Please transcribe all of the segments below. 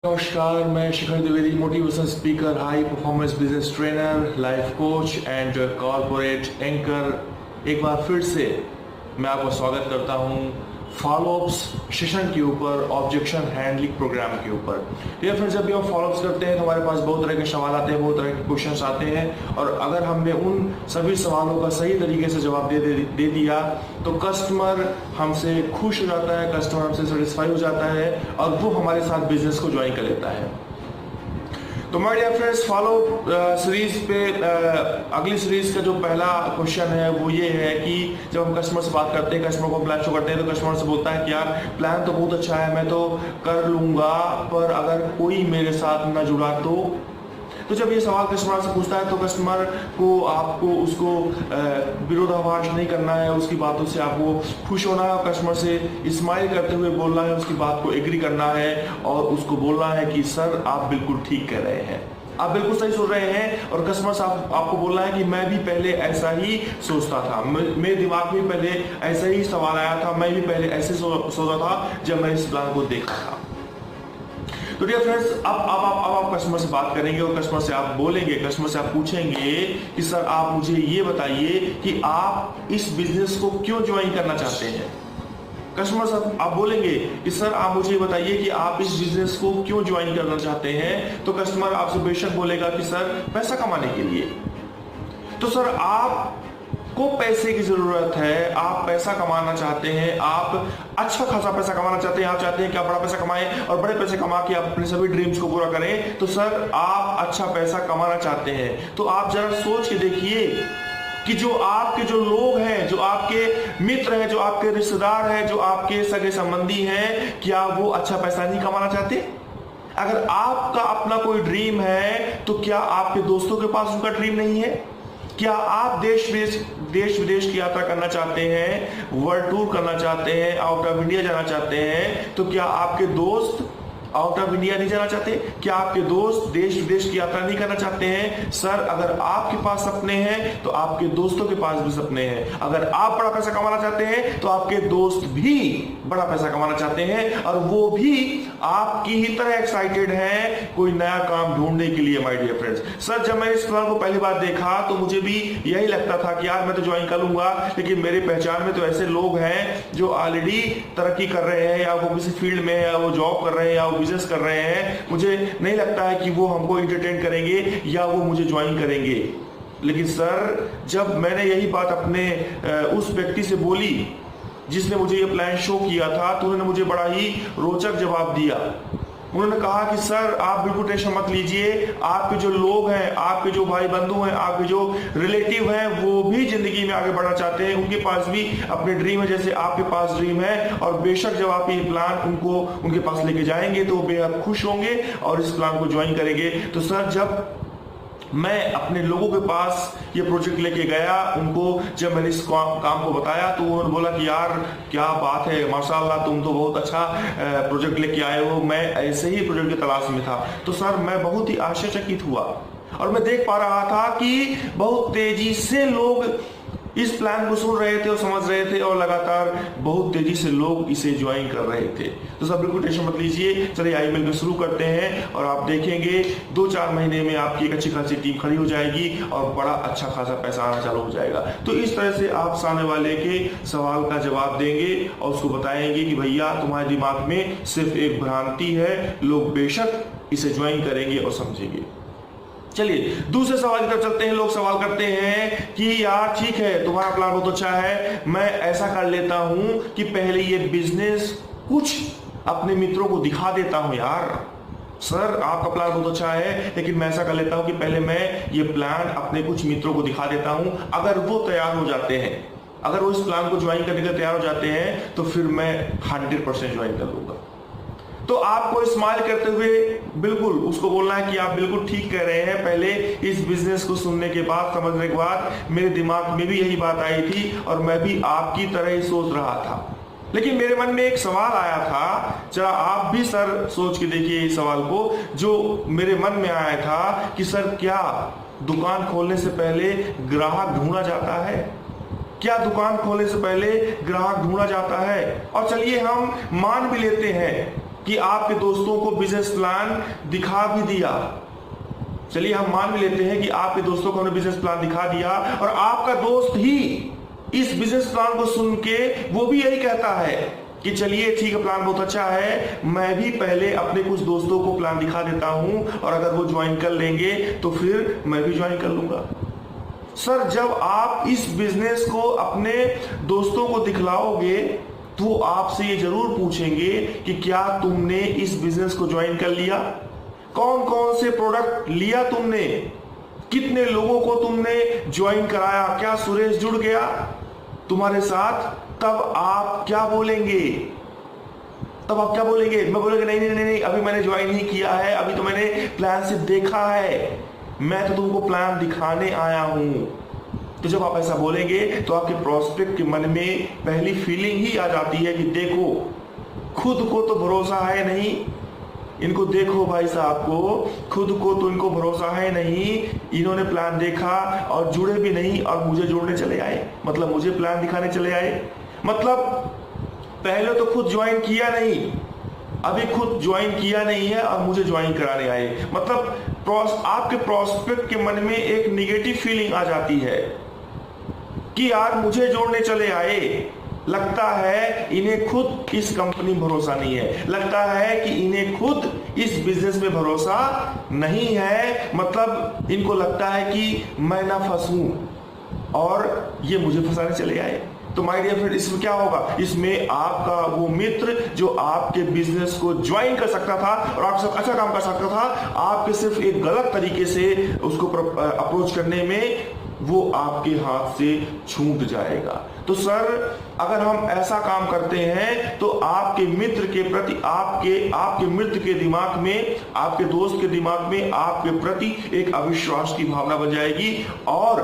नमस्कार, मैं Shikhar Dwivedi, motivation speaker, high performance business trainer, life coach and corporate anchor. एक बार फिर से मैं आपका स्वागत करता हूं फॉलोअप्स सेशन के ऊपर, ऑब्जेक्शन हैंडलिंग प्रोग्राम के ऊपर। डियर फ्रेंड्स, जब भी हम फॉलोअप्स करते हैं तो हमारे पास बहुत तरह के सवाल आते हैं, बहुत तरह के क्वेश्चंस आते हैं, और अगर हमने उन सभी सवालों का सही तरीके से जवाब दे दिया तो कस्टमर हमसे खुश हो जाता है, कस्टमर हमसे सेटिस्फाई हो जाता है और वो हमारे साथ बिजनेस को ज्वाइन कर लेता है। तो my dear friends, follow series पे अगली सीरीज का जो पहला क्वेश्चन है वो ये है कि जब हम कस्टमर से बात करते हैं, कस्टमर को प्लान शो करते हैं, तो कस्टमर से बोलता है कि यार प्लान तो बहुत अच्छा है, मैं तो कर लूंगा, पर अगर कोई मेरे साथ न जुड़ा तो जब ये सवाल कस्टमर से पूछता है तो कस्टमर को आपको उसको विरोधाभास नहीं करना है, उसकी बातों से आपको खुश होना है, कस्टमर से स्माइल करते हुए बोलना है, उसकी बात को एग्री करना है और उसको बोलना है कि सर आप बिल्कुल ठीक कह रहे हैं, आप बिल्कुल सही सोच रहे हैं। और कस्टमर से आपको बोलना है कि मैं भी पहले ऐसा ही सोचता था, मेरे दिमाग में पहले ऐसा ही सवाल आया था, मैं भी पहले ऐसे सोचा था जब मैं इस प्लान को देखा था। तो डियर फ्रेंड्स, अब आप कस्टमर से बात करेंगे और कस्टमर से आप बोलेंगे, कस्टमर से आप पूछेंगे कि सर आप मुझे ये बताइए कि आप इस बिजनेस को क्यों ज्वाइन करना चाहते हैं। कस्टमर से आप बोलेंगे कि सर आप मुझे ये बताइए कि आप इस बिजनेस को क्यों ज्वाइन करना चाहते हैं, तो कस्टमर आपसे बेशक बोलेगा कि सर पैसा कमाने के लिए। तो सर आप को पैसे की जरूरत है, आप पैसा कमाना चाहते हैं, आप अच्छा खासा पैसा कमाना चाहते हैं, आप चाहते हैं कि आप बड़ा पैसा कमाएं और बड़े पैसे कमा के आप अपने सभी ड्रीम्स को पूरा करें। तो सर आप अच्छा पैसा कमाना चाहते हैं, तो आप जरा सोच के देखिए कि जो आपके जो लोग हैं, जो आपके मित्र हैं, जो आपके रिश्तेदार हैं, जो आपके सगे संबंधी हैं, क्या वो अच्छा पैसा नहीं कमाना चाहते? अगर आपका अपना कोई ड्रीम है तो क्या आपके दोस्तों के पास उनका ड्रीम नहीं है? क्या आप देश विदेश की यात्रा करना चाहते हैं, वर्ल्ड टूर करना चाहते हैं, आउट ऑफ इंडिया जाना चाहते हैं, तो क्या आपके दोस्त आउट ऑफ इंडिया नहीं जाना चाहते? क्या आपके दोस्त देश विदेश की यात्रा नहीं करना चाहते हैं? सर अगर आपके पास सपने हैं तो आपके दोस्तों के पास भी सपने हैं। अगर आप बड़ा पैसा कमाना चाहते हैं तो आपके दोस्त भी बड़ा पैसा कमाना चाहते हैं और वो भी आपकी ही तरह एक्साइटेड हैं कोई नया काम ढूंढने के लिए। माय डियर फ्रेंड्स, सर जब मैं इस प्लान को पहली बार देखा तो मुझे भी यही लगता था कि यार मैं तो ज्वाइन कर लूंगा, लेकिन मेरे पहचान में तो ऐसे लोग हैं जो ऑलरेडी तरक्की कर रहे हैं, या वो किसी फील्ड में है, या वो जॉब कर रहे हैं, या वो बिजनेस कर रहे हैं, मुझे नहीं लगता है कि वो हमको एंटरटेन करेंगे या वो मुझे ज्वाइन करेंगे। लेकिन सर जब मैंने यही बात अपने उस व्यक्ति से बोली जिसने मुझे ये प्लान शो किया था, तो उन्होंने मुझे बड़ा ही रोचक जवाब दिया। उन्होंने कहा कि सर आप बिल्कुल टेंशन मत लीजिए, आपके जो लोग हैं, आपके जो भाई बंधु हैं, आपके जो रिलेटिव हैं, वो भी जिंदगी में आगे बढ़ना चाहते हैं, उनके पास भी अपने ड्रीम है जैसे आपके पास ड्रीम है, और बेशक जब आप ये प्लान उनको उनके पास लेके जाएंगे तो वो बेहद खुश होंगे और इस प्लान को ज्वाइन करेंगे। तो सर जब मैं अपने लोगों के पास ये प्रोजेक्ट लेके गया, उनको जब मैंने इस काम को बताया तो उन्होंने बोला कि यार क्या बात है, माशाल्लाह तुम तो बहुत अच्छा प्रोजेक्ट लेके आए हो, मैं ऐसे ही प्रोजेक्ट की तलाश में था। तो सर मैं बहुत ही आश्चर्यचकित हुआ और मैं देख पा रहा था कि बहुत तेजी से लोग इस प्लान को सुन रहे थे और समझ रहे थे, और लगातार बहुत तेजी से लोग इसे ज्वाइन कर रहे थे। तो सब बिल्कुल टेंशन मत लीजिए, चलिए आइए मिलकर शुरू करते हैं और आप देखेंगे 2-4 महीने में आपकी एक अच्छी खासी टीम खड़ी हो जाएगी और बड़ा अच्छा खासा पैसा आना चालू हो जाएगा। तो इस तरह से आप सामने वाले के सवाल का जवाब देंगे और उसको बताएंगे कि भैया तुम्हारे दिमाग में सिर्फ एक भ्रांति है, लोग बेशक इसे ज्वाइन करेंगे और समझेंगे। चलिए दूसरे सवाल की तरफ चलते हैं। लोग सवाल करते हैं कि यार ठीक है, तुम्हारा प्लान बहुत अच्छा है, मैं ऐसा कर लेता हूं कि पहले ये बिजनेस कुछ अपने मित्रों को दिखा देता हूं। यार सर आपका प्लान बहुत अच्छा है, लेकिन मैं ऐसा कर लेता हूं कि पहले मैं ये प्लान अपने कुछ मित्रों को दिखा देता हूं, अगर वो तैयार हो जाते हैं, अगर वो इस प्लान को ज्वाइन करने के लिए तैयार हो जाते हैं तो फिर मैं 100% ज्वाइन कर लूंगा। तो आपको स्माइल करते हुए बिल्कुल उसको बोलना है कि आप बिल्कुल ठीक कह रहे हैं, पहले इस बिजनेस को सुनने के बाद, समझने के बाद मेरे दिमाग में भी यही बात आई थी और मैं भी आपकी तरह ही सोच रहा था, लेकिन मेरे मन में एक सवाल आया था, जरा आप भी सर सोच के देखिए इस सवाल को, जो मेरे मन में आया था कि सर क्या दुकान खोलने से पहले ग्राहक ढूंढा जाता है? क्या दुकान खोलने से पहले ग्राहक ढूंढा जाता है? और चलिए हम मान भी लेते हैं कि आपके दोस्तों को बिजनेस प्लान दिखा भी दिया। चलिए हम मान भी लेते हैं कि आपके दोस्तों को हमने बिजनेस प्लान दिखा दिया और आपका दोस्त ही इस बिजनेस प्लान को सुन के वो भी यही कहता है कि चलिए ठीक है, प्लान बहुत अच्छा है, मैं भी पहले अपने कुछ दोस्तों को प्लान दिखा देता हूं और अगर वो ज्वाइन कर लेंगे तो फिर मैं भी ज्वाइन कर लूंगा। सर, जब आप इस बिजनेस को अपने दोस्तों को दिखलाओगे तो आपसे ये जरूर पूछेंगे कि क्या तुमने इस बिजनेस को ज्वाइन कर लिया, कौन कौन से प्रोडक्ट लिया तुमने, कितने लोगों को तुमने ज्वाइन कराया, क्या सुरेश जुड़ गया तुम्हारे साथ। तब आप क्या बोलेंगे? मैं बोलेंगे नहीं नहीं नहीं नहीं, अभी मैंने ज्वाइन ही किया है, अभी तो मैंने प्लान सिर्फ देखा है, मैं तो तुमको प्लान दिखाने आया हूं। तो जब आप ऐसा बोलेंगे तो आपके प्रोस्पेक्ट के मन में पहली फीलिंग ही आ जाती है कि देखो, खुद को तो भरोसा है नहीं, इनको देखो भाई साहब को, खुद को तो इनको भरोसा है नहीं, इन्होंने प्लान देखा और जुड़े भी नहीं और मुझे जोड़ने चले आए, मतलब मुझे प्लान दिखाने चले आए। मतलब पहले तो खुद ज्वाइन किया नहीं, अभी खुद ज्वाइन किया नहीं है और मुझे ज्वाइन कराने आए। मतलब आपके प्रोस्पेक्ट के मन में एक निगेटिव फीलिंग आ जाती है कि यार मुझे जोड़ने चले आए, लगता है इन्हें खुद इस कंपनी में भरोसा नहीं है, लगता है कि इन्हें खुद इस बिजनेस में भरोसा नहीं है, मतलब इनको लगता है कि मैं ना फंसूं और ये मुझे फंसाने चले आए। तो माय डियर फ्रेंड, इसमें क्या होगा? इसमें आपका वो मित्र जो आपके बिजनेस को ज्वाइन कर सकता था और आपके साथ अच्छा काम कर सकता था, आपके सिर्फ एक गलत तरीके से उसको अप्रोच करने में वो आपके हाथ से छूट जाएगा। तो सर, अगर हम ऐसा काम करते हैं तो आपके मित्र के प्रति, आपके मित्र के दिमाग में, आपके दोस्त के दिमाग में आपके प्रति एक अविश्वास की भावना बन जाएगी और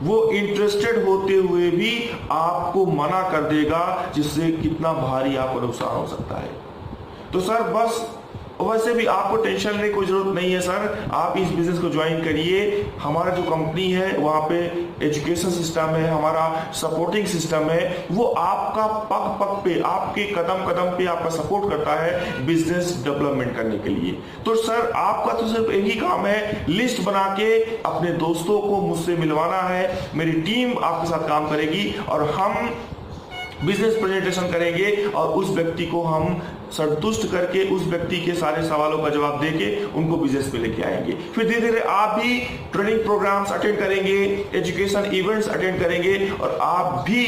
वो इंटरेस्टेड होते हुए भी आपको मना कर देगा, जिससे कितना भारी आपको नुकसान हो सकता है। तो सर बस, वैसे भी आपको टेंशन लेने की कोई जरूरत नहीं है सर, आप इस बिजनेस को ज्वाइन करिए। हमारा जो कंपनी है वहाँ पे एजुकेशन सिस्टम है, हमारा सपोर्टिंग सिस्टम है, वो आपका पग पग पे, आपके कदम कदम पे आपका सपोर्ट करता है बिजनेस डेवलपमेंट करने के लिए। तो सर आपका तो सिर्फ एक ही काम है, लिस्ट बना के अपने दोस्तों को मुझसे मिलवाना है, मेरी टीम आपके साथ काम करेगी और हम बिजनेस प्रेजेंटेशन करेंगे और उस व्यक्ति को हम संतुष्ट करके उस व्यक्ति के सारे सवालों का जवाब देके उनको बिजनेस पे लेके आएंगे। फिर धीरे धीरे आप भी ट्रेनिंग प्रोग्राम्स अटेंड करेंगे, एजुकेशन इवेंट्स अटेंड करेंगे और आप भी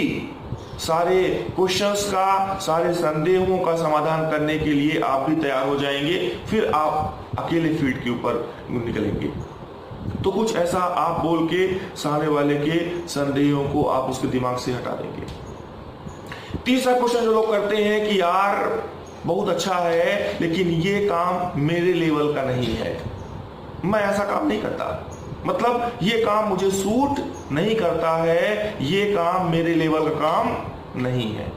सारे क्वेश्चंस का, सारे संदेहों का समाधान करने के लिए आप भी तैयार हो जाएंगे। फिर आप अकेले फील्ड के ऊपर निकलेंगे। तो कुछ ऐसा आप बोल के सामने वाले के संदेहों को आप उसके दिमाग से हटा देंगे। तीसरा क्वेश्चन जो लोग करते हैं कि यार बहुत अच्छा है लेकिन ये काम मेरे लेवल का नहीं है, मैं ऐसा काम नहीं करता, मतलब ये काम मुझे सूट नहीं करता है, ये काम मेरे लेवल का काम नहीं है।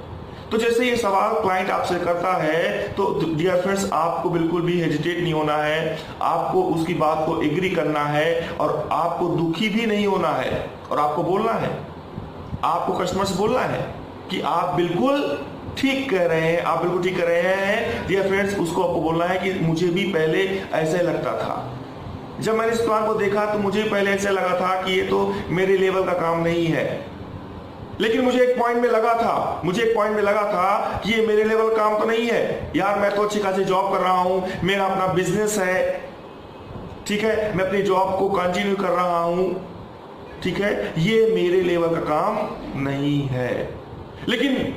तो जैसे ये सवाल क्लाइंट आपसे करता है तो डियर फ्रेंड्स, आपको बिल्कुल भी हेजिटेट नहीं होना है, आपको उसकी बात को एग्री करना है और आपको दुखी भी नहीं होना है और आपको बोलना है, आपको कस्टमर से बोलना है कि आप बिल्कुल ठीक कह रहे हैं, आप बिल्कुल ठीक कर रहे हैं डियर फ्रेंड्स। उसको आपको बोलना है कि मुझे भी पहले ऐसे लगता था, जब मैंने इस प्लान को देखा तो मुझे पहले ऐसे लगा था कि ये तो मेरे लेवल का काम नहीं है, लेकिन मुझे एक पॉइंट में लगा था कि ये मेरे लेवल का काम तो नहीं है यार, मैं तो अच्छी खासी जॉब कर रहा हूं, मेरा अपना बिजनेस है, ठीक है, मैं अपनी जॉब को कंटिन्यू कर रहा हूं, ठीक है, ये मेरे लेवल का काम नहीं है। लेकिन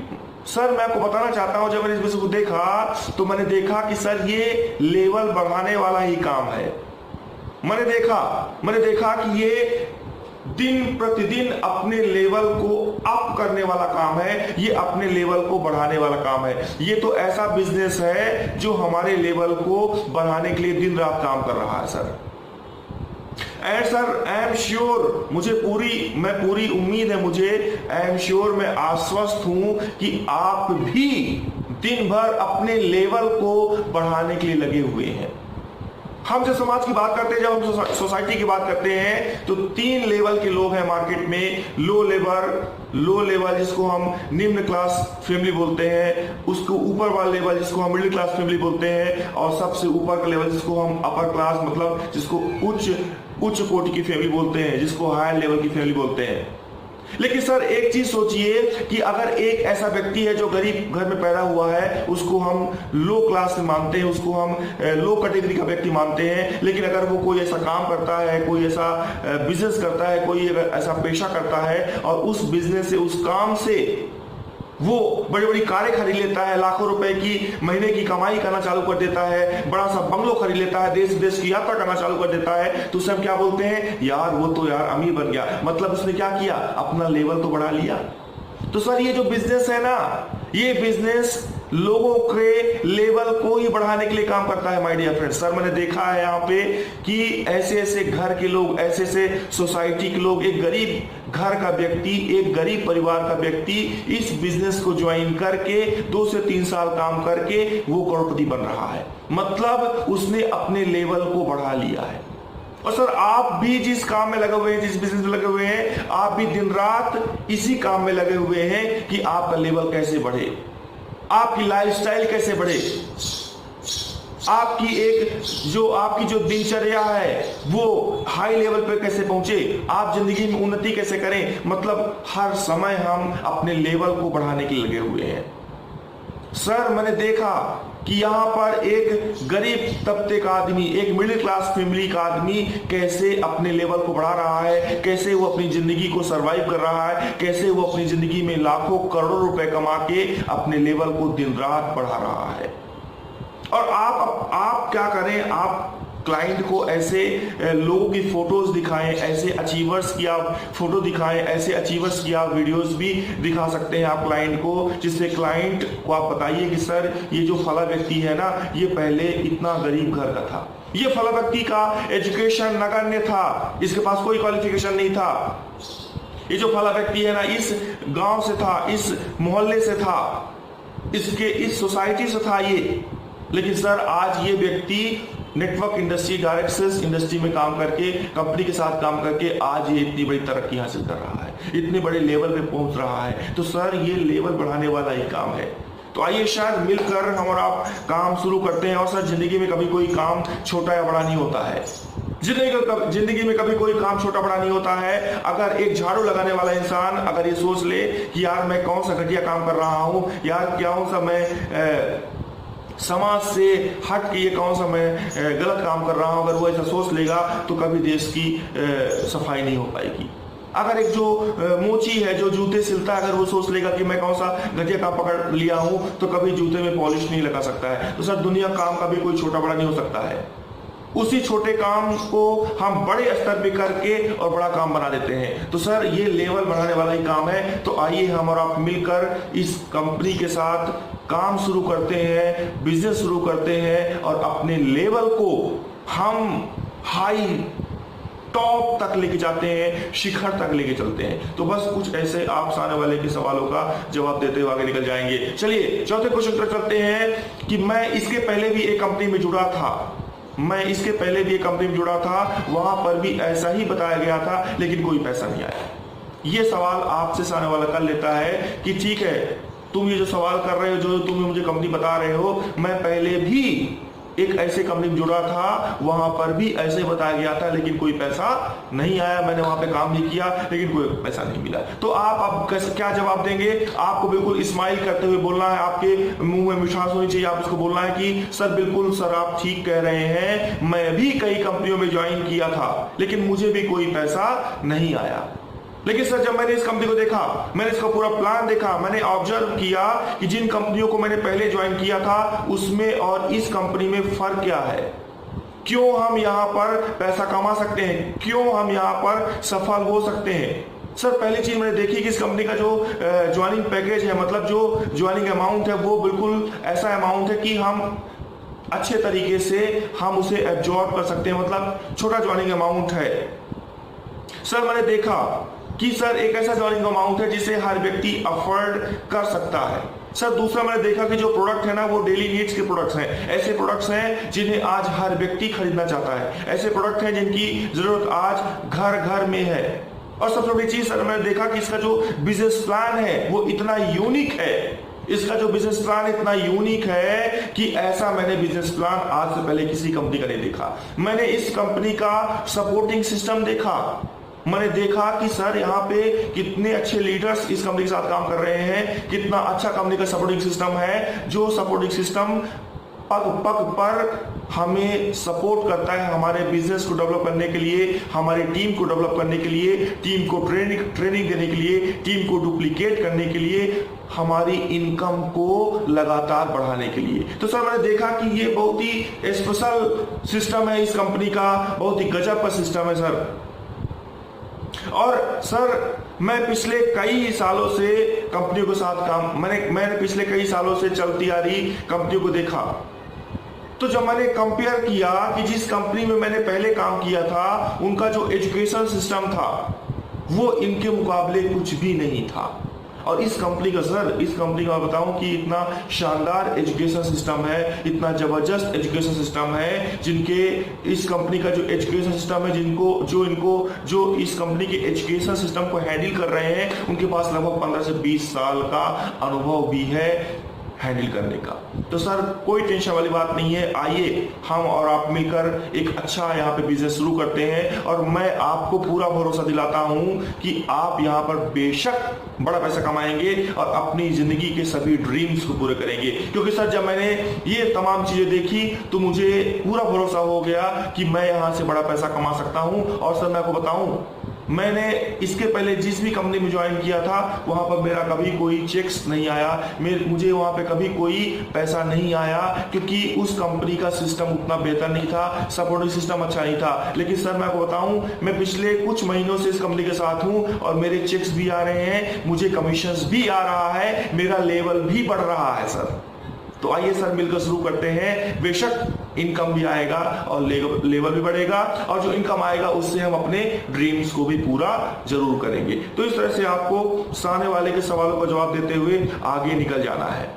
सर मैं आपको बताना चाहता हूं, जब मैंने इस बिजनेस को देखा तो मैंने देखा कि सर ये लेवल बढ़ाने वाला ही काम है। मैंने देखा कि ये दिन प्रतिदिन अपने लेवल को अप करने वाला काम है, ये अपने लेवल को बढ़ाने वाला काम है। ये तो ऐसा बिजनेस है जो हमारे लेवल को बढ़ाने के लिए दिन रात काम कर रहा है sir. And sir I am sure, मैं पूरी उम्मीद है मुझे, आई एम श्योर, मैं आश्वस्त हूं कि आप भी दिन भर अपने लेवल को बढ़ाने के लिए लगे हुए हैं। हम जब समाज की बात करते हैं, जब हम सोसाइटी की बात करते हैं, तो 3 लेवल के लोग हैं मार्केट में। लो लेवल जिसको हम निम्न क्लास फैमिली बोलते हैं, उसको ऊपर वाला लेवल जिसको हम मिडिल क्लास फैमिली बोलते हैं, और सबसे ऊपर का लेवल जिसको हम अपर क्लास मतलब जिसको उच्च कोटि की फैमिली बोलते हैं, जिसको हायर लेवल की फैमिली बोलते हैं। लेकिन सर एक चीज सोचिए कि अगर एक ऐसा व्यक्ति है जो गरीब घर में पैदा हुआ है, उसको हम लो क्लास में मानते हैं, उसको हम लो कैटेगरी का व्यक्ति मानते हैं, लेकिन अगर वो कोई ऐसा काम करता है, कोई ऐसा बिजनेस करता है, कोई ऐसा पेशा करता है और उस बिजनेस से, उस काम से वो बड़ी बड़ी कारें खरीद लेता है, लाखों रुपए की महीने की कमाई करना चालू कर देता है, बड़ा सा बंगलो खरीद लेता है, देश विदेश की यात्रा करना चालू कर देता है, तो उसे हम क्या बोलते हैं, यार वो तो यार अमीर बन गया। मतलब उसने क्या किया, अपना लेवल तो बढ़ा लिया। तो सर ये जो बिजनेस है ना, ये बिजनेस लोगों के लेवल को ही बढ़ाने के लिए काम करता है माय डियर फ्रेंड्स। सर मैंने देखा है यहाँ पे कि ऐसे ऐसे घर के लोग, ऐसे ऐसे सोसाइटी के लोग, एक गरीब घर का व्यक्ति, एक गरीब परिवार का व्यक्ति इस बिजनेस को ज्वाइन करके 2 से 3 साल काम करके वो करोड़पति बन रहा है। मतलब उसने अपने लेवल को बढ़ा लिया है। और सर आप भी जिस काम में लगे हुए हैं, जिस बिजनेस में लगे हुए हैं, आप भी दिन रात इसी काम में लगे हुए हैं कि आपका लेवल कैसे बढ़े, आपकी लाइफस्टाइल कैसे बढ़े, आपकी जो दिनचर्या है वो हाई लेवल पे कैसे पहुंचे, आप जिंदगी में उन्नति कैसे करें। मतलब हर समय हम अपने लेवल को बढ़ाने के लिए लगे हुए हैं। सर मैंने देखा कि यहाँ पर एक गरीब तबके का आदमी, एक मिडिल क्लास फैमिली का आदमी कैसे अपने लेवल को बढ़ा रहा है, कैसे वो अपनी जिंदगी को सरवाइव कर रहा है, कैसे वो अपनी जिंदगी में लाखों करोड़ों रुपए कमा के अपने लेवल को दिन रात बढ़ा रहा है। और आप क्या करें, आप क्लाइंट को ऐसे लोगों की फोटोज दिखाएं, ऐसे अचीवर्स की आप फोटो दिखाएं, ऐसे अचीवर्स की आप वीडियोस भी दिखा सकते हैं आप क्लाइंट को, जिससे क्लाइंट को आप बताइए कि सर ये जो फला व्यक्ति है ना, ये पहले इतना गरीब घर का था, ये फला व्यक्ति का एजुकेशन नगण्य था, इसके पास कोई क्वालिफिकेशन नहीं था, ये जो फला व्यक्ति है ना इस गांव से था, इस मोहल्ले से था, इस सोसाइटी से था ये, लेकिन सर आज ये व्यक्ति network industry, direct sales industry में काम करके, कंपनी के साथ काम करके आज ये इतनी बड़ी तरक्की हासिल कर रहा है, इतने बड़े लेवल पे पहुंच रहा है। तो सर ये लेवल बढ़ाने वाला ही काम है। तो आइए शायद मिलकर हम और आप काम शुरू करते हैं। और सर जिंदगी में कभी कोई काम छोटा या बड़ा नहीं होता है, जिंदगी में कभी कोई काम छोटा बड़ा नहीं होता है। अगर एक झाड़ू लगाने वाला इंसान अगर ये सोच ले कि यार मैं कौन सा घटिया काम कर रहा हूं, यार क्या सा मैं समाज से हट के ये कौन सा मैं गलत काम कर रहा हूं, अगर वो ऐसा सोच लेगा तो कभी देश की सफाई नहीं हो पाएगी। अगर एक जो मोची है जो जूते सिलता है, अगर वो सोच लेगा कि मैं कौन सा घटिया काम पकड़ लिया हूं, तो कभी जूते में पॉलिश नहीं लगा सकता है। तो सर दुनिया काम का भी कोई छोटा बड़ा नहीं हो सकता है। उसी छोटे काम को हम बड़े स्तर पे करके और बड़ा काम बना देते हैं। तो सर ये लेवल बढ़ाने वाला ही काम है। तो आइए हम और आप मिलकर इस कंपनी के साथ काम शुरू करते हैं, बिजनेस शुरू करते हैं और अपने लेवल को हम हाई टॉप तक लेके जाते हैं, शिखर तक लेके चलते हैं। तो बस कुछ ऐसे आप आने वाले के सवालों का जवाब देते हुए आगे निकल जाएंगे। चलिए चौथे क्वेश्चन पर चलते हैं कि मैं इसके पहले भी एक कंपनी में जुड़ा था, वहां पर भी ऐसा ही बताया गया था लेकिन कोई पैसा नहीं आया। ये सवाल आपसे सामने वाला कर लेता है कि ठीक है तुम ये जो सवाल कर रहे हो, जो तुम मुझे कंपनी बता रहे हो, मैं पहले भी एक ऐसे कंपनी में जुड़ा था, वहां पर भी ऐसे बताया गया था लेकिन कोई पैसा नहीं आया, मैंने वहां पे काम भी किया लेकिन कोई पैसा नहीं मिला। तो आप क्या जवाब देंगे? आपको बिल्कुल स्माइल करते हुए बोलना है, आपके मुंह में मिठास होनी चाहिए, आप उसको बोलना है कि सर बिल्कुल सर आप ठीक कह रहे हैं, मैं भी कई कंपनियों में ज्वाइन किया था लेकिन मुझे भी कोई पैसा नहीं आया। लेकिन सर जब मैंने इस कंपनी को देखा, मैंने इसका पूरा प्लान देखा, मैंने ऑब्जर्व किया कि जिन कंपनियों को मैंने पहले ज्वाइन किया था उसमें और इस कंपनी में फर्क क्या है, क्यों हम यहाँ पर पैसा कमा सकते हैं, क्यों हम यहाँ पर सफल हो सकते हैं। सर पहली चीज मैंने देखी कि इस कंपनी का जो ज्वाइनिंग पैकेज है, मतलब जो ज्वाइनिंग अमाउंट है, वो बिल्कुल ऐसा अमाउंट है कि हम अच्छे तरीके से हम उसे एब्जॉर्ब कर सकते हैं, मतलब छोटा ज्वाइनिंग अमाउंट है। सर मैंने देखा कि सर एक ऐसा ज्वाइनिंग अमाउंट है जिसे हर व्यक्ति अफोर्ड कर सकता है, सर दूसरा मैंने देखा कि जो प्रोडक्ट है ना वो डेली नीड्स के प्रोडक्ट्स हैं, ऐसे प्रोडक्ट्स हैं जिन्हें आज हर व्यक्ति खरीदना चाहता है, ऐसे प्रोडक्ट हैं जिनकी जरूरत आज घर घर में है। और सबसे बड़ी चीज सर मैंने देखा कि इसका जो बिजनेस प्लान है वो इतना यूनिक है, इसका जो बिजनेस प्लान इतना यूनिक है कि ऐसा मैंने बिजनेस प्लान आज से पहले किसी कंपनी का नहीं देखा। मैंने इस कंपनी का सपोर्टिंग सिस्टम देखा, मैंने देखा कि सर यहाँ पे कितने अच्छे लीडर्स इस कंपनी के साथ काम कर रहे हैं, कितना अच्छा कंपनी का सपोर्टिंग सिस्टम है, जो सपोर्टिंग सिस्टम पग पग पर हमें सपोर्ट करता है हमारे बिजनेस को डेवलप करने के लिए, हमारी टीम को डेवलप करने के लिए, टीम को ट्रेनिंग देने के लिए, टीम को डुप्लीकेट करने के लिए, हमारी इनकम को लगातार बढ़ाने के लिए। तो सर मैंने देखा कि ये बहुत ही स्पेशल सिस्टम है इस कंपनी का, बहुत ही गजब का सिस्टम है सर। और सर मैं पिछले कई सालों से कंपनियों के साथ मैंने पिछले कई सालों से चलती आ रही कंपनियों को देखा, तो जब मैंने कंपेयर किया कि जिस कंपनी में मैंने पहले काम किया था उनका जो एजुकेशन सिस्टम था वो इनके मुकाबले कुछ भी नहीं था। और इस कंपनी का बताऊं कि इतना शानदार एजुकेशन सिस्टम है, इतना जबरदस्त एजुकेशन सिस्टम है, जिनके इस कंपनी का जो एजुकेशन सिस्टम है, जो इस कंपनी के एजुकेशन सिस्टम को हैंडल कर रहे हैं उनके पास लगभग 15 से 20 साल का अनुभव भी है हैंडल करने का। तो सर कोई टेंशन वाली बात नहीं है, आइए हम और आप मिलकर एक अच्छा यहाँ पे बिजनेस शुरू करते हैं। और मैं आपको पूरा भरोसा दिलाता हूं कि आप यहाँ पर बेशक बड़ा पैसा कमाएंगे और अपनी जिंदगी के सभी ड्रीम्स को पूरे करेंगे। क्योंकि सर जब मैंने ये तमाम चीजें देखी तो मुझे पूरा भरोसा हो गया कि मैं यहाँ से बड़ा पैसा कमा सकता हूँ। और सर मैं आपको बताऊं, मैंने इसके पहले जिस भी कंपनी में ज्वाइन किया था वहां पर मेरा कभी कोई चेक्स नहीं आया, मुझे वहां पे कभी कोई पैसा नहीं आया, क्योंकि उस कंपनी का सिस्टम उतना बेहतर नहीं था, सपोर्टिंग सिस्टम अच्छा नहीं था। लेकिन सर मैं आपको बताऊं, मैं पिछले कुछ महीनों से इस कंपनी के साथ हूं और मेरे चेक्स भी आ रहे हैं, मुझे कमीशंस भी आ रहा है, मेरा लेवल भी बढ़ रहा है सर। तो आइए सर मिलकर शुरू करते हैं। बेशक इनकम भी आएगा और लेवल भी बढ़ेगा, और जो इनकम आएगा उससे हम अपने ड्रीम्स को भी पूरा जरूर करेंगे। तो इस तरह से आपको सामने वाले के सवालों का जवाब देते हुए आगे निकल जाना है।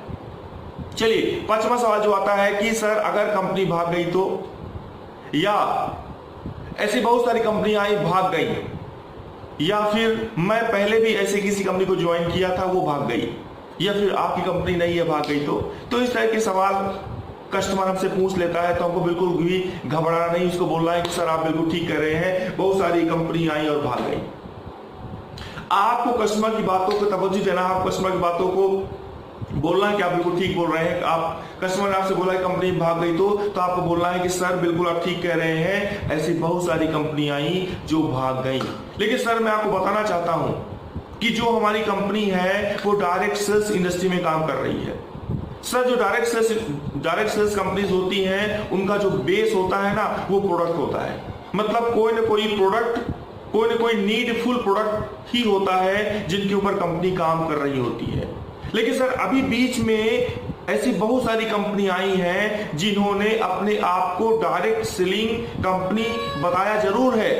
चलिए 5वां सवाल जो आता है कि सर अगर कंपनी भाग गई तो, या ऐसी बहुत सारी कंपनी आई भाग गई, या फिर मैं पहले भी ऐसे किसी कंपनी को ज्वाइन किया था वो भाग गई, या फिर आपकी कंपनी नहीं है भाग गई तो इस तरह के सवाल कस्टमर हमसे पूछ लेता है तो हमको बिल्कुल भी घबराना नहीं, उसको बोलना है कि सर आप बिल्कुल ठीक कह रहे हैं, बहुत सारी कंपनी आई और भाग गई। आपको कस्टमर की बातों को तवज्जो देना, आप कस्टमर की बातों को बोलना है कि आप बिल्कुल ठीक बोल रहे हैं। आप कस्टमर ने आपसे बोला है कंपनी भाग गई तो आपको बोलना है कि सर बिल्कुल आप ठीक कह रहे हैं, ऐसी बहुत सारी कंपनी आई जो भाग गई। लेकिन सर मैं आपको बताना चाहता हूं कि जो हमारी कंपनी है वो डायरेक्ट सेल्स इंडस्ट्री में काम कर रही है। सर जो डायरेक्ट सेल्स कंपनीज होती हैं उनका जो बेस होता है ना वो प्रोडक्ट होता है, मतलब कोई ना कोई प्रोडक्ट, कोई ना कोई नीडफुल प्रोडक्ट ही होता है जिनके ऊपर कंपनी काम कर रही होती है। लेकिन सर अभी बीच में ऐसी बहुत सारी कंपनी आई हैं जिन्होंने अपने आप को डायरेक्ट सेलिंग कंपनी बताया जरूर है,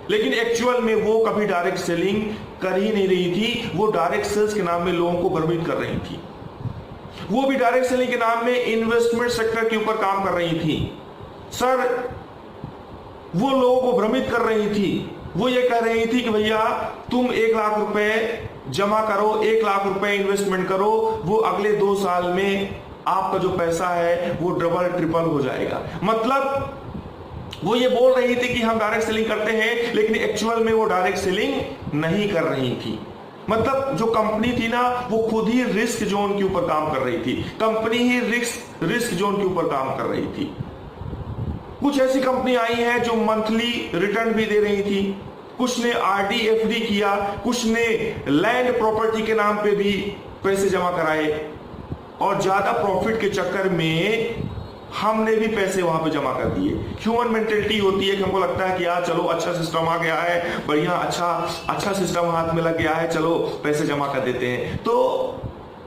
लेकिन एक्चुअल में वो कभी डायरेक्ट सेलिंग कर ही नहीं रही थी, वो डायरेक्ट सेल्स के नाम में लोगों को भ्रमित कर रही थी। वो भी डायरेक्ट सेलिंग के नाम में इन्वेस्टमेंट सेक्टर के ऊपर काम कर रही थी। सर वो लोगों को भ्रमित कर रही थी, वो ये कह रही थी कि भैया तुम 1 लाख रुपए जमा करो, 1 लाख रुपए इन्वेस्टमेंट करो, वो अगले 2 साल में आपका जो पैसा है वो डबल ट्रिपल हो जाएगा। मतलब वो ये बोल रही थी कि हम डायरेक्ट सेलिंग करते हैं, लेकिन एक्चुअल में वो डायरेक्ट सेलिंग नहीं कर रही थी। मतलब जो कंपनी थी ना वो खुद ही रिस्क जोन के ऊपर काम कर रही थी, कंपनी ही रिस्क जोन के ऊपर काम कर रही थी। कुछ ऐसी कंपनी आई है जो मंथली रिटर्न भी दे रही थी, कुछ ने आरडी एफडी किया, कुछ ने लैंड प्रॉपर्टी के नाम पे भी पैसे जमा कराए, और ज्यादा प्रॉफिट के चक्कर में हमने भी पैसे वहां पे जमा कर दिए। ह्यूमन मेंटेलिटी होती है कि हमको लगता है कि यार चलो अच्छा सिस्टम आ गया है, बढ़िया अच्छा सिस्टम हाथ में लग गया है, चलो पैसे जमा कर देते हैं। तो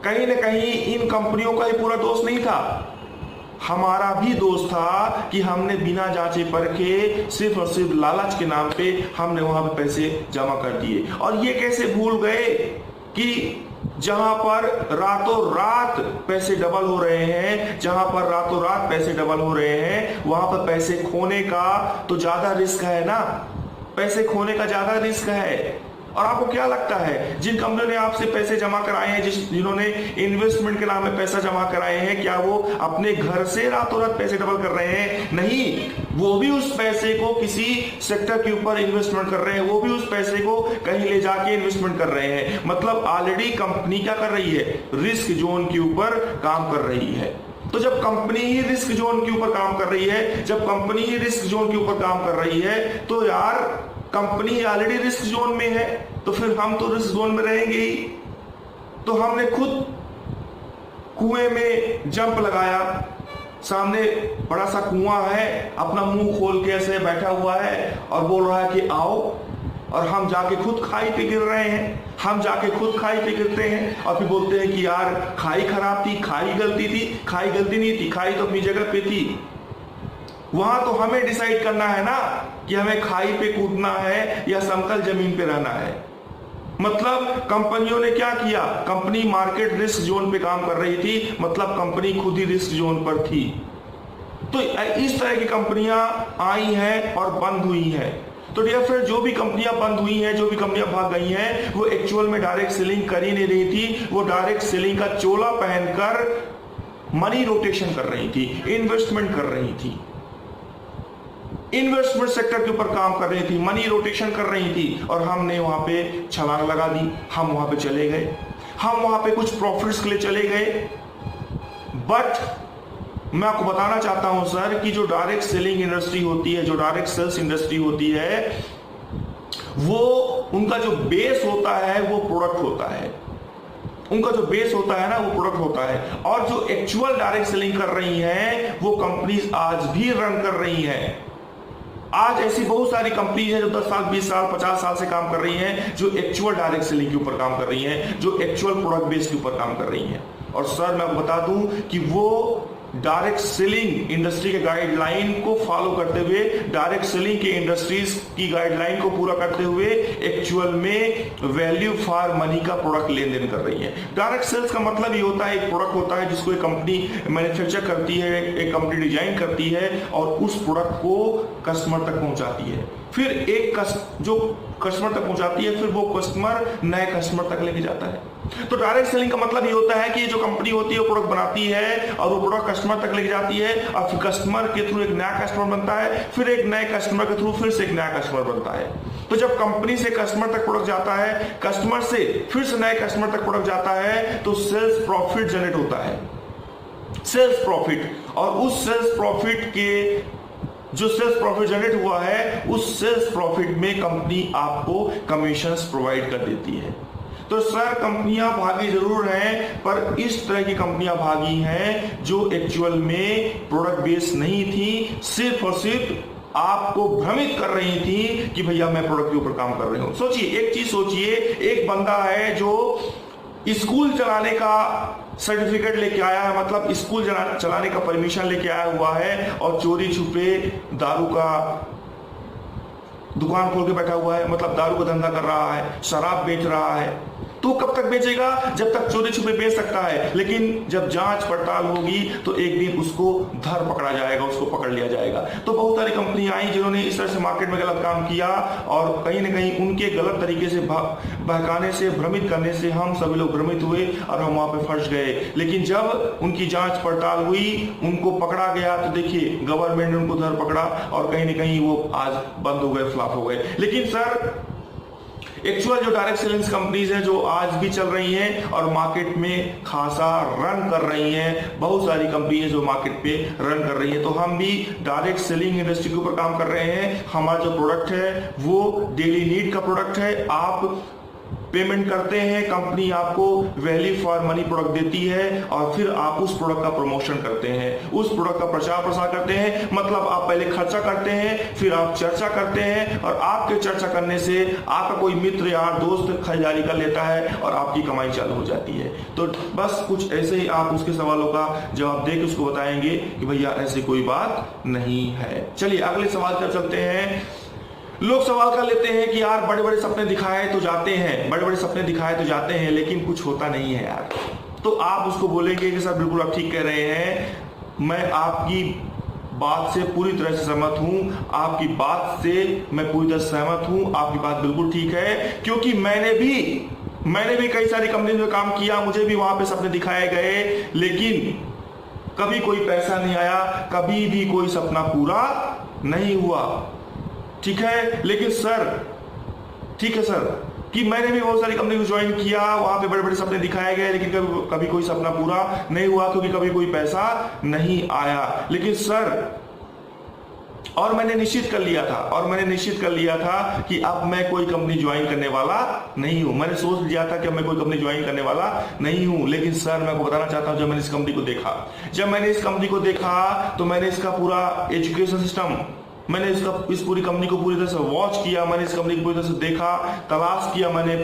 कहीं ना कहीं इन कंपनियों का ही पूरा दोष नहीं था, हमारा भी दोष था कि हमने बिना जांचे परखे सिर्फ और सिर्फ लालच के नाम पे हमने वहां पे पैसे जमा कर दिए। और ये कैसे भूल गए कि जहां पर रातों रात पैसे डबल हो रहे हैं, जहां पर रातों रात पैसे डबल हो रहे हैं, वहां पर पैसे खोने का तो ज्यादा रिस्क है ना, पैसे खोने का ज्यादा रिस्क है। और आपको क्या लगता है जिन कंपनियों ने आपसे पैसे जमा कराए हैं, जिन्होंने इन्वेस्टमेंट के नाम में पैसा जमा कराए हैं, क्या वो अपने घर से रातों रात पैसे डबल कर रहे हैं? नहीं, वो भी उस पैसे को किसी सेक्टर के ऊपर इन्वेस्टमेंट कर रहे हैं, वो भी उस पैसे को कहीं ले जाके इन्वेस्टमेंट कर रहे हैं। मतलब ऑलरेडी कंपनी क्या कर रही है? रिस्क जोन के ऊपर काम कर रही है। तो जब कंपनी ही रिस्क जोन के ऊपर काम कर रही है, जब कंपनी ही रिस्क जोन के ऊपर काम कर रही है, तो यार कंपनी ऑलरेडी रिस्क जोन में है, तो फिर हम तो रिस्क जोन में रहेंगे ही। तो हमने खुद कुएं में जंप लगाया, सामने बड़ा सा कुआं है, अपना मुंह खोल के ऐसे बैठा हुआ है और बोल रहा है कि आओ, और हम जाके खुद खाई पे गिर रहे हैं, हम जाके खुद खाई पे गिरते हैं और फिर बोलते हैं कि यार खाई खराब थी, खाई गलती थी। खाई गलती नहीं थी, खाई तो अपनी जगह पे थी। वहां तो हमें डिसाइड करना है ना कि हमें खाई पे कूदना है या समतल जमीन पे रहना है। मतलब कंपनियों ने क्या किया? कंपनी मार्केट रिस्क जोन पे काम कर रही थी, मतलब कंपनी खुद ही रिस्क जोन पर थी। तो इस तरह की कंपनियां आई हैं और बंद हुई हैं। तो डियर फ्रेंड, जो भी कंपनियां बंद हुई हैं, जो भी कंपनियां भाग गई हैं, वो एक्चुअल में डायरेक्ट सेलिंग कर ही नहीं रही थी। वो डायरेक्ट सेलिंग का चोला पहनकर मनी रोटेशन कर रही थी, इन्वेस्टमेंट कर रही थी, इन्वेस्टमेंट सेक्टर के ऊपर काम कर रही थी, मनी रोटेशन कर रही थी। और हमने वहां पे छलांग लगा दी, हम वहां पे चले गए, हम वहां पे कुछ प्रॉफिट्स के लिए चले गए। बट मैं आपको बताना चाहता हूं सर कि जो डायरेक्ट सेलिंग इंडस्ट्री होती है, जो डायरेक्ट सेल्स इंडस्ट्री होती है, वो उनका जो बेस होता है वो प्रोडक्ट होता है। उनका जो बेस होता है ना वो प्रोडक्ट होता है। और जो एक्चुअल डायरेक्ट सेलिंग कर रही हैं वो कंपनीज आज भी रन कर रही हैं। आज ऐसी बहुत सारी कंपनी है जो 10 साल, 20 साल, 50 साल से काम कर रही हैं, जो एक्चुअल डायरेक्ट सेलिंग के ऊपर काम कर रही हैं, जो एक्चुअल प्रोडक्ट बेस के ऊपर काम कर रही हैं। और सर मैं आपको बता दूं कि वो डायरेक्ट सेलिंग इंडस्ट्री के गाइडलाइन को फॉलो करते हुए, डायरेक्ट सेलिंग के इंडस्ट्रीज की गाइडलाइन को पूरा करते हुए एक्चुअल में वैल्यू फॉर मनी का प्रोडक्ट लेन देन कर रही है। डायरेक्ट सेल्स का मतलब ये होता है, एक प्रोडक्ट होता है जिसको एक कंपनी मैन्युफैक्चर करती है, एक कंपनी डिजाइन करती है और उस प्रोडक्ट को कस्टमर तक पहुंचाती है। फिर एक जो कस्टमर तक पहुंचाती है, फिर वो कस्टमर नए कस्टमर तक लेके जाता है। तो डायरेक्ट सेलिंग का मतलब ये होता है कि जो कंपनी होती है वो प्रोडक्ट बनाती है और वो प्रोडक्ट कस्टमर तक लेके जाती है और फिर कस्टमर के थ्रू एक नया कस्टमर बनता है, फिर एक नए कस्टमर के थ्रू फिर से एक नया कस्टमर बनता है। तो जब कंपनी से कस्टमर तक प्रोडक्ट जाता है, कस्टमर से फिर से नए कस्टमर तक प्रोडक्ट जाता है, तो सेल्स प्रॉफिट जनरेट होता है, सेल्स प्रॉफिट। और उस सेल्स प्रॉफिट के जो सेल्स प्रॉफिट जनरेट हुआ है, उस सेल्स प्रॉफिट में कंपनी आपको कमीशंस प्रोवाइड कर देती है। तो सर कंपनियां भागी जरूर हैं, पर इस तरह की कंपनियां भागी हैं जो एक्चुअल में प्रोडक्ट बेस्ड नहीं थी, सिर्फ और सिर्फ आपको भ्रमित कर रही थी कि भैया मैं प्रोडक्ट के ऊपर काम कर रही हूं। सोचिए, एक चीज सोचिए, एक बंदा है जो स्कूल चलाने का सर्टिफिकेट लेके आया है, मतलब स्कूल चलाने का परमिशन लेके आया हुआ है और चोरी छुपे दारू का दुकान खोल के बैठा हुआ है, मतलब दारू का धंधा कर रहा है, शराब बेच रहा है। तो कब तक बेचेगा? जब तक चोरी छुपे बेच सकता है। लेकिन जब जांच पड़ताल होगी तो एक दिन उसको धर पकड़ा जाएगा, उसको पकड़ लिया जाएगा। तो बहुत सारी कंपनियां आई जिन्होंने इस तरह से मार्केट में गलत काम किया और कहीं ना कहीं उनके गलत तरीके से बहकाने से, भ्रमित करने से हम सभी लोग भ्रमित हुए और हम वहां पे फंस गए। लेकिन जब उनकी जांच पड़ताल हुई, उनको पकड़ा गया, तो देखिए गवर्नमेंट ने उनको धर पकड़ा और कहीं ना कहीं वो आज बंद हो गए, फ्लॉप हो गए। लेकिन सर एक्चुअल जो डायरेक्ट सेलिंग्स कंपनीज हैं जो आज भी चल रही हैं और मार्केट में खासा रन कर रही हैं, बहुत सारी कंपनी है जो मार्केट पे रन कर रही है। तो हम भी डायरेक्ट सेलिंग इंडस्ट्री के ऊपर काम कर रहे हैं। हमारा जो प्रोडक्ट है वो डेली नीड का प्रोडक्ट है। आप पेमेंट करते हैं, कंपनी आपको वैल्यू फॉर मनी प्रोडक्ट देती है और फिर आप उस प्रोडक्ट का प्रमोशन करते हैं, उस प्रोडक्ट का प्रचार प्रसार करते हैं। मतलब आप पहले खर्चा करते हैं, फिर आप चर्चा करते हैं और आपके चर्चा करने से आपका कोई मित्र यार दोस्त खरीदारी कर लेता है और आपकी कमाई चालू हो जाती है। तो बस कुछ ऐसे ही आप उसके सवालों का जवाब देकर उसको बताएंगे कि भैया ऐसी कोई बात नहीं है। चलिए अगले सवाल पर चलते हैं। लोग सवाल कर लेते हैं कि यार बड़े बड़े सपने दिखाए तो जाते हैं, बड़े बड़े सपने दिखाए तो जाते हैं, लेकिन कुछ होता नहीं है यार। तो आप उसको बोलेंगे कि सर बिल्कुल आप ठीक कह रहे हैं, मैं आपकी बात से पूरी तरह से सहमत हूं, आपकी बात से मैं पूरी तरह से सहमत हूं, आपकी बात बिल्कुल ठीक है, क्योंकि मैंने भी कई सारी कंपनी में काम किया, मुझे भी वहां पे सपने दिखाए गए, लेकिन कभी कोई पैसा नहीं आया, कभी भी कोई सपना पूरा नहीं हुआ। ठीक है, लेकिन सर, ठीक है सर, कि मैंने भी बहुत सारी कंपनी को ज्वाइन किया, वहां पे बड़े बड़े सपने दिखाए गए, लेकिन कभी कोई सपना पूरा नहीं हुआ, क्योंकि कभी कोई पैसा नहीं आया। लेकिन सर, और मैंने निश्चित कर लिया था कि अब मैं कोई कंपनी ज्वाइन करने वाला नहीं हूं। मैंने सोच लिया था कि अब मैं कोई कंपनी ज्वाइन करने वाला नहीं हूं। लेकिन सर, मैं आपको बताना चाहता हूं, जब मैंने इस कंपनी को देखा तो मैंने इसका पूरा एजुकेशन सिस्टम, मैंने इस पूरी कंपनी को पूरी तरह से वॉच किया, मैंने इस कंपनी को पूरी तरह से देखा, तलाश किया, मैंने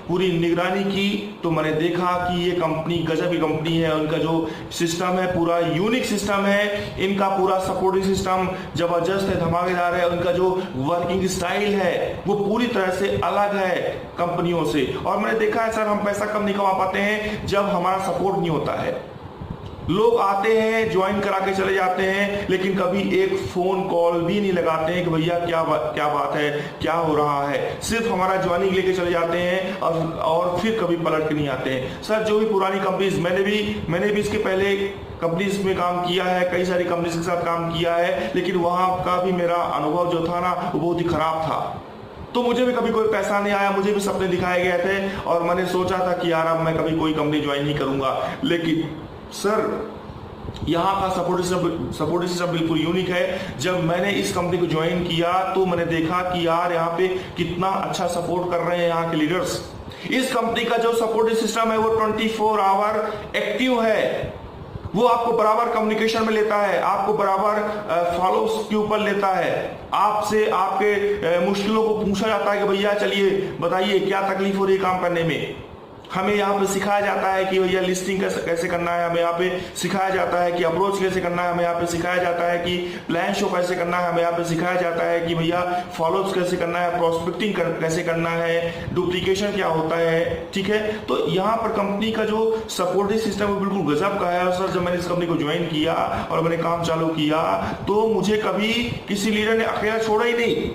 पूरी निगरानी की, तो मैंने देखा कि ये कंपनी गजब की कंपनी है। उनका जो सिस्टम है पूरा यूनिक सिस्टम है, इनका पूरा सपोर्टिंग सिस्टम जबरदस्त है, धमाकेदार है, उनका जो वर्किंग स्टाइल है वो पूरी तरह से अलग है कंपनियों से। और मैंने देखा है सर, हम पैसा कम नहीं कमा पाते हैं जब हमारा सपोर्ट नहीं होता है। लोग आते हैं, ज्वाइन करा के चले जाते हैं, लेकिन कभी एक फोन कॉल भी नहीं लगाते हैं कि भैया क्या बात है, क्या हो रहा है। सिर्फ हमारा ज्वाइनिंग लेके चले जाते हैं और फिर कभी पलट के नहीं आते हैं। सर, जो भी पुरानी कंपनीज, मैंने भी इसके पहले कंपनीज में काम किया है, कई सारी कंपनीज के साथ काम किया है, लेकिन वहां का भी मेरा अनुभव जो था ना, वो बहुत ही खराब था। तो मुझे भी कभी कोई पैसा नहीं आया, मुझे भी सपने दिखाए गए थे, और मैंने सोचा था कि यार अब मैं कभी कोई कंपनी ज्वाइन नहीं करूंगा। लेकिन सर, यहाँ का सपोर्ट सिस्टम बिल्कुल यूनिक है। जब मैंने इस कंपनी को ज्वाइन किया तो मैंने देखा कि यार यहाँ पे कितना अच्छा सपोर्ट कर रहे हैं यहाँ के लीडर्स। इस कंपनी का जो सपोर्ट सिस्टम है वो 24 आवर एक्टिव है। वो आपको बराबर कम्युनिकेशन में लेता है, आपको बराबर फॉलो के ऊपर लेता है, आपसे आपके मुश्किलों को पूछा जाता है कि भैया चलिए बताइए क्या तकलीफ हो रही है काम करने में। हमें यहाँ पे सिखाया जाता है कि भैया लिस्टिंग कैसे करना है, हमें यहाँ पे सिखाया जाता है कि अप्रोच कैसे करना है, हमें यहाँ पे सिखाया जाता है कि प्लान शो कैसे करना है, हमें यहाँ पे सिखाया जाता है कि भैया फॉलोअप्स कैसे करना है, प्रोस्पेक्टिंग कैसे करना है, डुप्लीकेशन क्या होता है। ठीक है, तो यहाँ पर कंपनी का जो सपोर्टिंग सिस्टम है बिल्कुल गजब का है। और सर, जब मैंने इस कंपनी को ज्वाइन किया और मैंने काम चालू किया तो मुझे कभी किसी लीडर ने अकेला छोड़ा ही नहीं।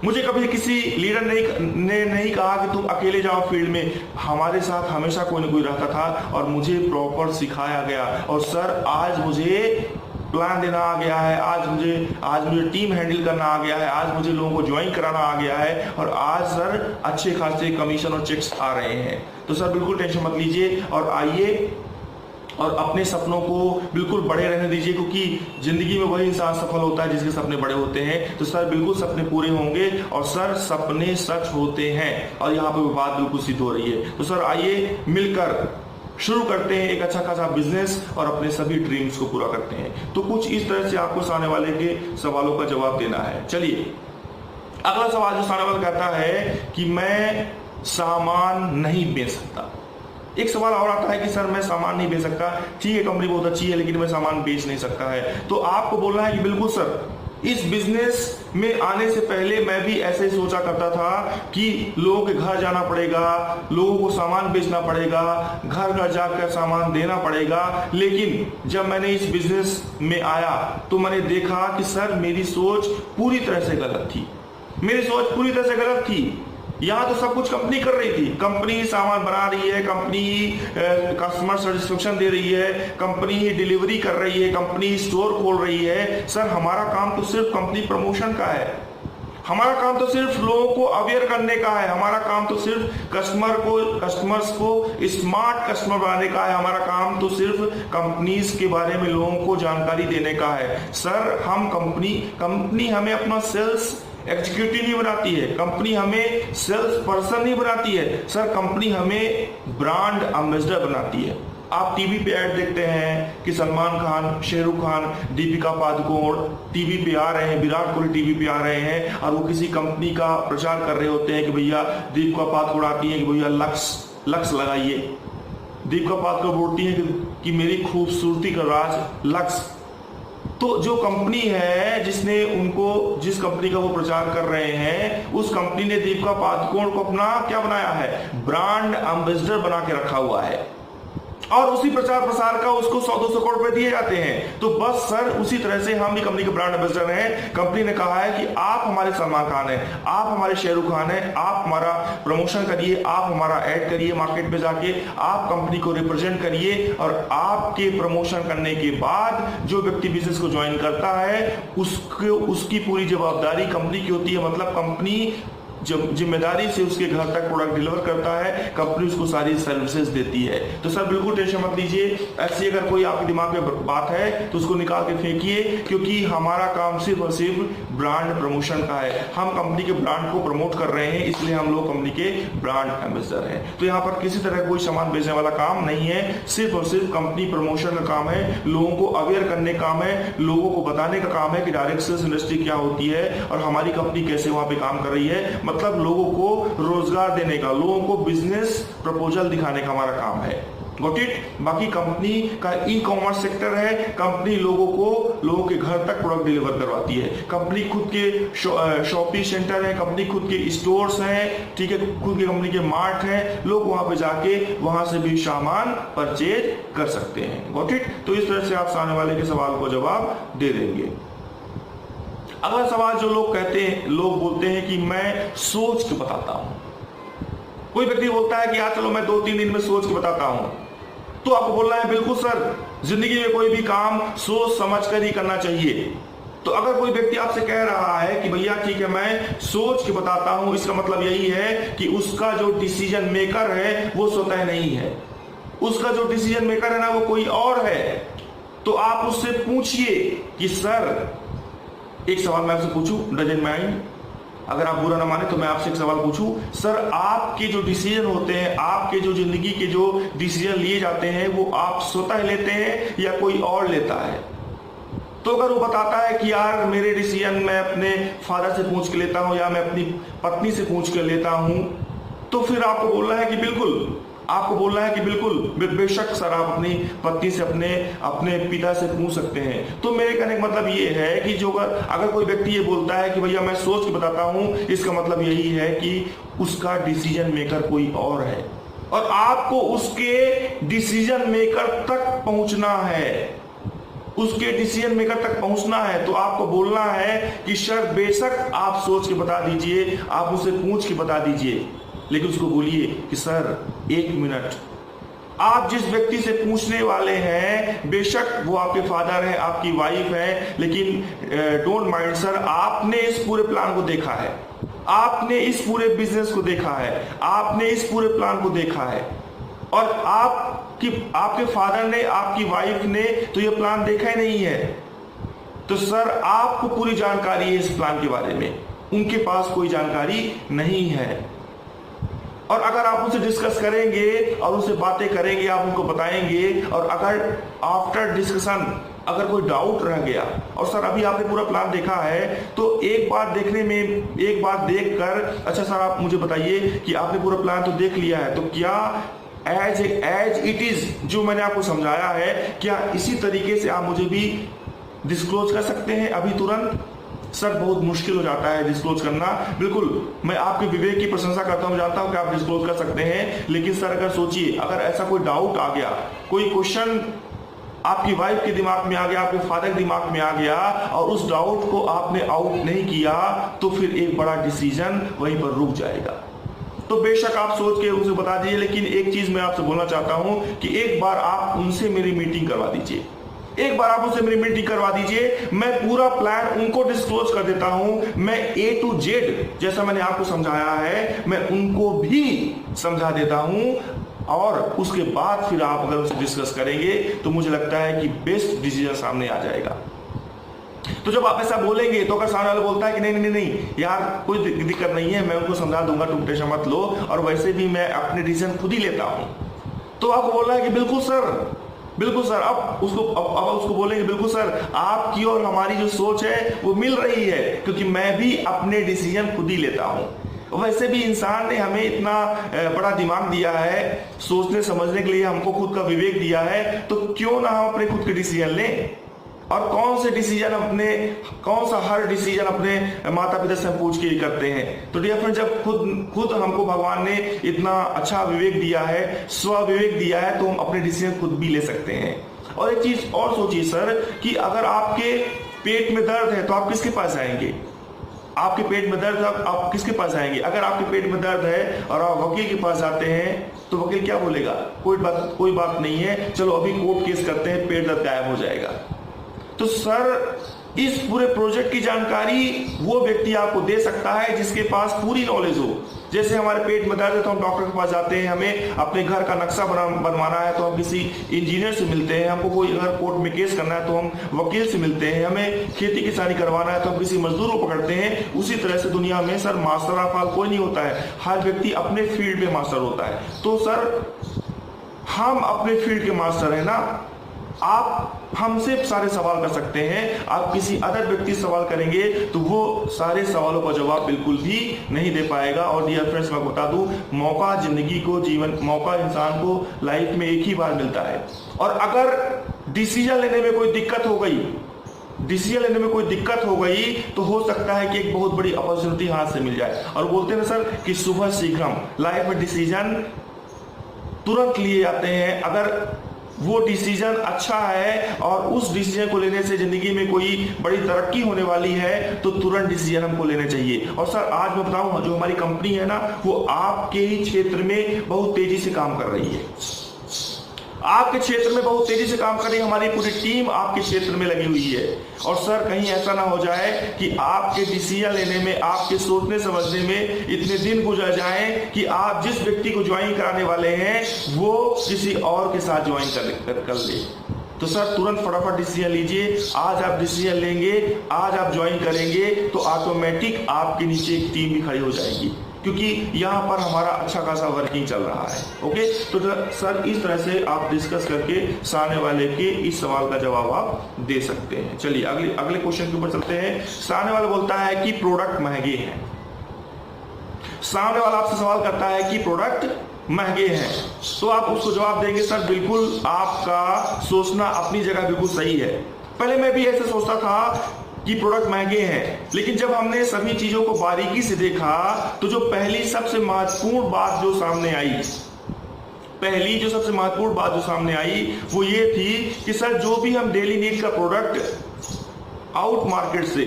मुझे कभी किसी लीडर ने नहीं कहा कि तुम अकेले जाओ फील्ड में। हमारे साथ हमेशा कोई न कोई रहता था और मुझे प्रॉपर सिखाया गया। और सर, आज मुझे प्लान देना आ गया है, आज मुझे टीम हैंडल करना आ गया है, आज मुझे लोगों को ज्वाइन कराना आ गया है, और आज सर अच्छे खासे कमीशन और चेक्स आ रहे हैं। तो सर बिल्कुल टेंशन मत लीजिए और आइए और अपने सपनों को बिल्कुल बड़े रहने दीजिए, क्योंकि जिंदगी में वही इंसान सफल होता है जिसके सपने बड़े होते हैं। तो सर बिल्कुल सपने पूरे होंगे, और सर सपने सच होते हैं, और यहाँ पे बात बिल्कुल सिद्ध हो रही है। तो सर आइए मिलकर शुरू करते हैं एक अच्छा खासा बिजनेस और अपने सभी ड्रीम्स को पूरा करते हैं। तो कुछ इस तरह से आपको आने वाले के सवालों का जवाब देना है। चलिए, अगला सवाल जो सामने वाला कहता है कि मैं सामान नहीं बेच सकता। एक सवाल और आता है कि सर मैं सामान नहीं बेच सकता, ठीक है कंपनी बहुत अच्छी है लेकिन मैं सामान बेच नहीं सकता है। तो आपको बोलना है कि बिल्कुल सर, इस बिजनेस में आने से पहले मैं भी ऐसे ही सोचा करता था कि लोगों के घर जाना पड़ेगा, लोगों को सामान बेचना पड़ेगा, घर घर जाकर सामान देना पड़ेगा। लेकिन जब मैंने इस बिजनेस में आया तो मैंने देखा कि सर मेरी सोच पूरी तरह से गलत थी। यहाँ तो सब कुछ कंपनी कर रही थी, कंपनी सामान बना रही है, कंपनी कस्टमर सेटिस्फेक्शन दे रही है, कंपनी ही डिलीवरी कर रही है, कंपनी स्टोर खोल रही है। सर हमारा काम तो सिर्फ कंपनी प्रमोशन का है, हमारा काम तो सिर्फ लोगों को अवेयर करने का है, हमारा काम तो सिर्फ कस्टमर्स को स्मार्ट कस्टमर बनाने का है, हमारा काम तो सिर्फ कंपनीज के बारे में लोगों को जानकारी देने का है। सर हम कंपनी हमें अपना सेल्स एग्जीक्यूटिव नहीं बनाती है, कंपनी हमें सेल्स पर्सन नहीं बनाती है, सर कंपनी हमें ब्रांड एम्बेसडर बनाती है। आप टीवी पे ऐड देखते हैं कि सलमान खान, शाहरुख खान, दीपिका पादुकोण टीवी पे आ रहे हैं, विराट कोहली टीवी पे आ रहे हैं, और वो किसी कंपनी का प्रचार कर रहे होते हैं कि भैया दीपिका पादुकोण आती है कि भैया लक्स लगाइए। दीपिका पादुकोण बोलती है कि मेरी खूबसूरती का राज लक्स। तो जो कंपनी है जिस कंपनी का वो प्रचार कर रहे हैं, उस कंपनी ने दीपिका पादुकोण को अपना क्या बनाया है, ब्रांड एम्बेसडर बना के रखा हुआ है, और उसी प्रचार प्रसार का उसको 100-200 करोड़ रुपए दिए जाते हैं। तो बस सर उसी तरह से हम भी कंपनी के ब्रांड एम्बेसडर हैं। कंपनी ने कहा है कि आप हमारे सलमान खान हैं, आप हमारे शाहरुख खान हैं, आप हमारा प्रमोशन करिए, आप हमारा ऐड करिए मार्केट में जाके, आप कंपनी को रिप्रेजेंट करिए, और आपके प्रमोशन करने के बाद जो व्यक्ति बिजनेस को ज्वाइन करता है उसकी पूरी जवाबदारी कंपनी की होती है। मतलब कंपनी जब जिम्मेदारी से उसके घर तक प्रोडक्ट डिलीवर करता है, कंपनी उसको सारी सर्विसेज देती है। तो सर बिल्कुल टेंशन मत लीजिए, ऐसी अगर कोई आपके दिमाग में बात है तो उसको निकाल के फेंकिए, क्योंकि हमारा काम सिर्फ और सिर्फ ब्रांड प्रमोशन का है। हम कंपनी के ब्रांड को प्रमोट कर रहे हैं, इसलिए हम लोग कंपनी के ब्रांड एम्बेसडर हैं। तो यहाँ पर किसी तरह कोई सामान बेचने वाला काम नहीं है, सिर्फ और सिर्फ कंपनी प्रमोशन का काम है, लोगों को अवेयर करने का काम है, लोगों को बताने का काम है कि डायरेक्ट सेल्स इंडस्ट्री क्या होती है और हमारी कंपनी कैसे वहां पे काम कर रही है। मतलब लोगों को रोजगार देने का, लोगों को बिजनेस प्रपोजल दिखाने का हमारा काम है। Got it. बाकी कंपनी का ई कॉमर्स सेक्टर है, कंपनी लोगों के घर तक प्रोडक्ट डिलीवर करवाती है। कंपनी खुद के शॉपिंग सेंटर है, कंपनी खुद के स्टोर्स हैं, ठीक है, खुद के कंपनी के मार्ट हैं, लोग वहां पे जाके वहां से भी सामान परचेज कर सकते हैं। Got it. तो इस तरह से आप सामने वाले के सवाल को जवाब दे देंगे। अगला सवाल जो लोग बोलते हैं कि मैं सोच के बताता हूं। कोई व्यक्ति बोलता है कि यार चलो मैं 2-3 दिन में सोच के बताता हूं, तो आपको बोलना है बिल्कुल सर, जिंदगी में कोई भी काम सोच समझ कर ही करना चाहिए। तो अगर कोई व्यक्ति आपसे कह रहा है कि भैया ठीक है मैं सोच के बताता हूं, इसका मतलब यही है कि उसका जो डिसीजन मेकर है वो स्वतः नहीं है, उसका जो डिसीजन मेकर है ना वो कोई और है। तो आप उससे पूछिए कि सर, एक सवाल मैं आपसे पूछूं, डजंट माइंड, अगर आप बुरा ना माने तो मैं आपसे एक सवाल पूछूं, सर आपके जो डिसीजन होते हैं, आपके जो जिंदगी के जो डिसीजन लिए जाते हैं, वो आप स्वतः लेते हैं या कोई और लेता है? तो अगर वो बताता है कि यार मेरे डिसीजन मैं अपने फादर से पूछ के लेता हूं या मैं अपनी पत्नी से पूछ के लेता हूं, तो फिर आपको बोलना है कि बिल्कुल बेशक सर आप अपनी पत्नी से अपने पिता से पूछ सकते हैं। तो मेरे कहने का मतलब ये है कि जो अगर कोई व्यक्ति ये बोलता है कि भैया मैं सोच के बताता हूं, इसका मतलब यही है कि उसका डिसीजन मेकर कोई और है और आपको उसके डिसीजन मेकर तक पहुंचना है, उसके डिसीजन मेकर तक पहुंचना है। तो आपको बोलना है कि सर बेशक आप सोच के बता दीजिए, आप उसे पूछ के बता दीजिए, लेकिन उसको बोलिए कि सर 1 मिनट, आप जिस व्यक्ति से पूछने वाले हैं बेशक वो आपके फादर हैं, आपकी वाइफ है, लेकिन डोंट माइंड सर, आपने इस पूरे प्लान को देखा है, आपने इस पूरे बिजनेस को देखा है, आपने इस पूरे प्लान को देखा है, और आपके फादर ने, आपकी वाइफ ने तो ये प्लान देखा ही नहीं है। तो सर आपको पूरी जानकारी है इस प्लान के बारे में, उनके पास कोई जानकारी नहीं है। और अगर आप उनसे डिस्कस करेंगे और उनसे बातें करेंगे, आप उनको बताएंगे, और अगर आफ्टर डिस्कशन अगर कोई डाउट रह गया, और सर अभी आपने पूरा प्लान देखा है, तो एक बार देखकर अच्छा सर आप मुझे बताइए कि आपने पूरा प्लान तो देख लिया है, तो क्या एज इट इज जो मैंने आपको समझाया है, क्या इसी तरीके से आप मुझे भी डिस्क्लोज कर सकते हैं अभी तुरंत? सर बहुत मुश्किल हो जाता है डिस्क्लोज करना। बिल्कुल मैं आपके विवेक की प्रशंसा करता हूं, जानता हूं कि आप डिस्क्लोज कर सकते हैं, लेकिन सर अगर सोचिए, अगर ऐसा कोई डाउट आ गया, कोई क्वेश्चन आपकी वाइफ के दिमाग में आ गया, आपके फादर के दिमाग में आ गया, और उस डाउट को आपने आउट नहीं किया, तो फिर एक बड़ा डिसीजन वहीं पर रुक जाएगा। तो बेशक आप सोच के उसे बता दीजिए, लेकिन एक चीज मैं आपसे बोलना चाहता हूं कि एक बार आप उनसे मेरी मीटिंग करवा दीजिए, एक बार आप उनसे मेरी मीटिंग करवा दीजिए, मैं पूरा प्लान उनको डिस्क्लोज कर देता हूं, मैं A to Z जैसा मैंने आपको समझाया है मैं उनको भी समझा देता हूं, और उसके बाद फिर आप अगर उसे डिस्कस करेंगे तो मुझे लगता है कि बेस्ट डिसीजन सामने आ जाएगा। तो जब आप ऐसा बोलेंगे, तो अगर सामने वाला बोलता है कि नहीं यार कोई दिक्कत नहीं है, मैं उनको समझा दूंगा, तुम टेंशन मत लो, और वैसे भी मैं अपने डिसीजन खुद ही लेता हूं, तो आपको बोलना है कि बिल्कुल सर। अब उसको बोलेंगे बिल्कुल सर, आपकी और हमारी जो सोच है वो मिल रही है, क्योंकि मैं भी अपने डिसीजन खुद ही लेता हूं। वैसे भी इंसान ने हमें इतना बड़ा दिमाग दिया है, सोचने समझने के लिए हमको खुद का विवेक दिया है, तो क्यों ना हम अपने खुद के डिसीजन लें। और कौन सा हर डिसीजन अपने माता पिता से पूछ के करते हैं। तो डियर फ्रेंड, जब खुद हमको भगवान ने इतना अच्छा विवेक दिया है, स्व विवेक दिया है, तो हम अपने डिसीजन खुद भी ले सकते हैं। और एक चीज और सोचिए सर, कि अगर आपके पेट में दर्द है तो आप किसके पास आएंगे? आपके पेट में दर्द, आप किसके पास आएंगे? अगर आपके पेट में दर्द है और आप वकील के पास जाते हैं तो वकील क्या बोलेगा? कोई बात नहीं है, चलो अभी कोर्ट केस करते हैं, पेट दर्द गायब हो जाएगा। तो सर, इस पूरे प्रोजेक्ट की जानकारी वो व्यक्ति आपको दे सकता है जिसके पास पूरी नॉलेज हो। जैसे हमारे पेट में दर्द है तो हम डॉक्टर के पास जाते हैं, हमें अपने घर का नक्शा बनवाना है तो हम किसी इंजीनियर से मिलते हैं, हमको कोई अगर कोर्ट में केस करना है तो हम वकील से मिलते हैं, हमें खेती किसानी करवाना है तो हम किसी मजदूर को पकड़ते हैं। उसी तरह से दुनिया में सर मास्टर ऑफ ऑल कोई नहीं होता है, हर व्यक्ति अपने फील्ड में मास्टर होता है। तो सर, हम अपने फील्ड के मास्टर हैं ना। आप हमसे सारे सवाल कर सकते हैं, आप किसी अदर व्यक्ति से सवाल करेंगे तो वो सारे सवालों का जवाब बिल्कुल भी नहीं दे पाएगा। और डियर फ्रेंड्स, मैं बता दूं, मौका इंसान को लाइफ में एक ही बार मिलता है। और अगर डिसीजन लेने में कोई दिक्कत हो गई तो हो सकता है कि एक बहुत बड़ी अपॉर्चुनिटी हाथ से मिल जाए। और बोलते हैं सर कि शुभ शीघ्रम, लाइफ में डिसीजन तुरंत लिए जाते हैं। अगर वो डिसीजन अच्छा है और उस डिसीजन को लेने से जिंदगी में कोई बड़ी तरक्की होने वाली है तो तुरंत डिसीजन हमको लेने चाहिए। और सर, आज मैं बताऊं, जो हमारी कंपनी है ना, वो आपके ही क्षेत्र में बहुत तेजी से काम कर रही है। आपके क्षेत्र में बहुत तेजी से काम कर रही है, हमारी पूरी टीम आपके क्षेत्र में लगी हुई है। और सर, कहीं ऐसा ना हो जाए कि आपके डिसीजन लेने में, आपके सोचने समझने में इतने दिन गुजर जाएं कि आप जिस व्यक्ति को ज्वाइन कराने वाले हैं वो किसी और के साथ ज्वाइन कर ले। तो सर, तुरंत फटाफट डिसीजन लीजिए। आज आप डिसीजन लेंगे, आज आप ज्वाइन करेंगे तो ऑटोमेटिक आपके नीचे एक टीम भी खड़ी हो जाएगी, क्योंकि यहाँ पर हमारा अच्छा खासा वर्किंग चल रहा है। ओके, तो सर, इस तरह से आप डिस्कस करके सामने वाले के इस सवाल का जवाब आप दे सकते हैं। चलिए अगले क्वेश्चन के ऊपर चलते हैं। सामने वाला बोलता है कि प्रोडक्ट महंगे हैं। सामने वाला आपसे सवाल करता है कि प्रोडक्ट महंगे हैं, तो आप उसको जवाब देंगे सर बिल्कुल आपका सोचना अपनी जगह बिल्कुल सही है। पहले मैं भी ऐसे सोचता था कि प्रोडक्ट महंगे हैं, लेकिन जब हमने सभी चीजों को बारीकी से देखा तो जो पहली सबसे महत्वपूर्ण बात जो सामने आई वो ये थी कि सर, जो भी हम डेली नीड का प्रोडक्ट आउट मार्केट से,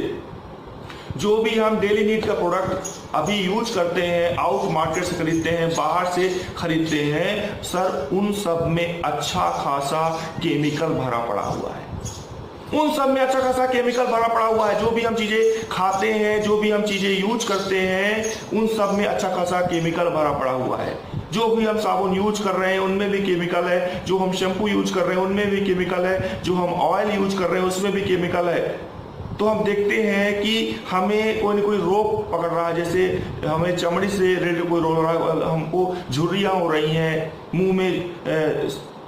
जो भी हम डेली नीड का प्रोडक्ट अभी यूज करते हैं, आउट मार्केट से खरीदते हैं, बाहर से खरीदते हैं, सर उन सब में अच्छा खासा केमिकल भरा पड़ा हुआ है। जो भी हम चीजें खाते हैं, जो भी हम चीजें यूज करते हैं, उन सब में अच्छा खासा केमिकल भरा पड़ा हुआ है। जो भी हम साबुन यूज कर रहे हैं उनमें भी केमिकल है, जो हम शैम्पू यूज कर रहे हैं उनमें भी केमिकल है, जो हम ऑयल यूज कर रहे हैं उसमें भी केमिकल है। तो हम देखते हैं कि हमें कोई न कोई रोग पकड़ रहा है, जैसे हमें चमड़ी से रिलेटेड कोई रोग हो रहा है, हमको झुर्रियां हो रही हैं, मुंह में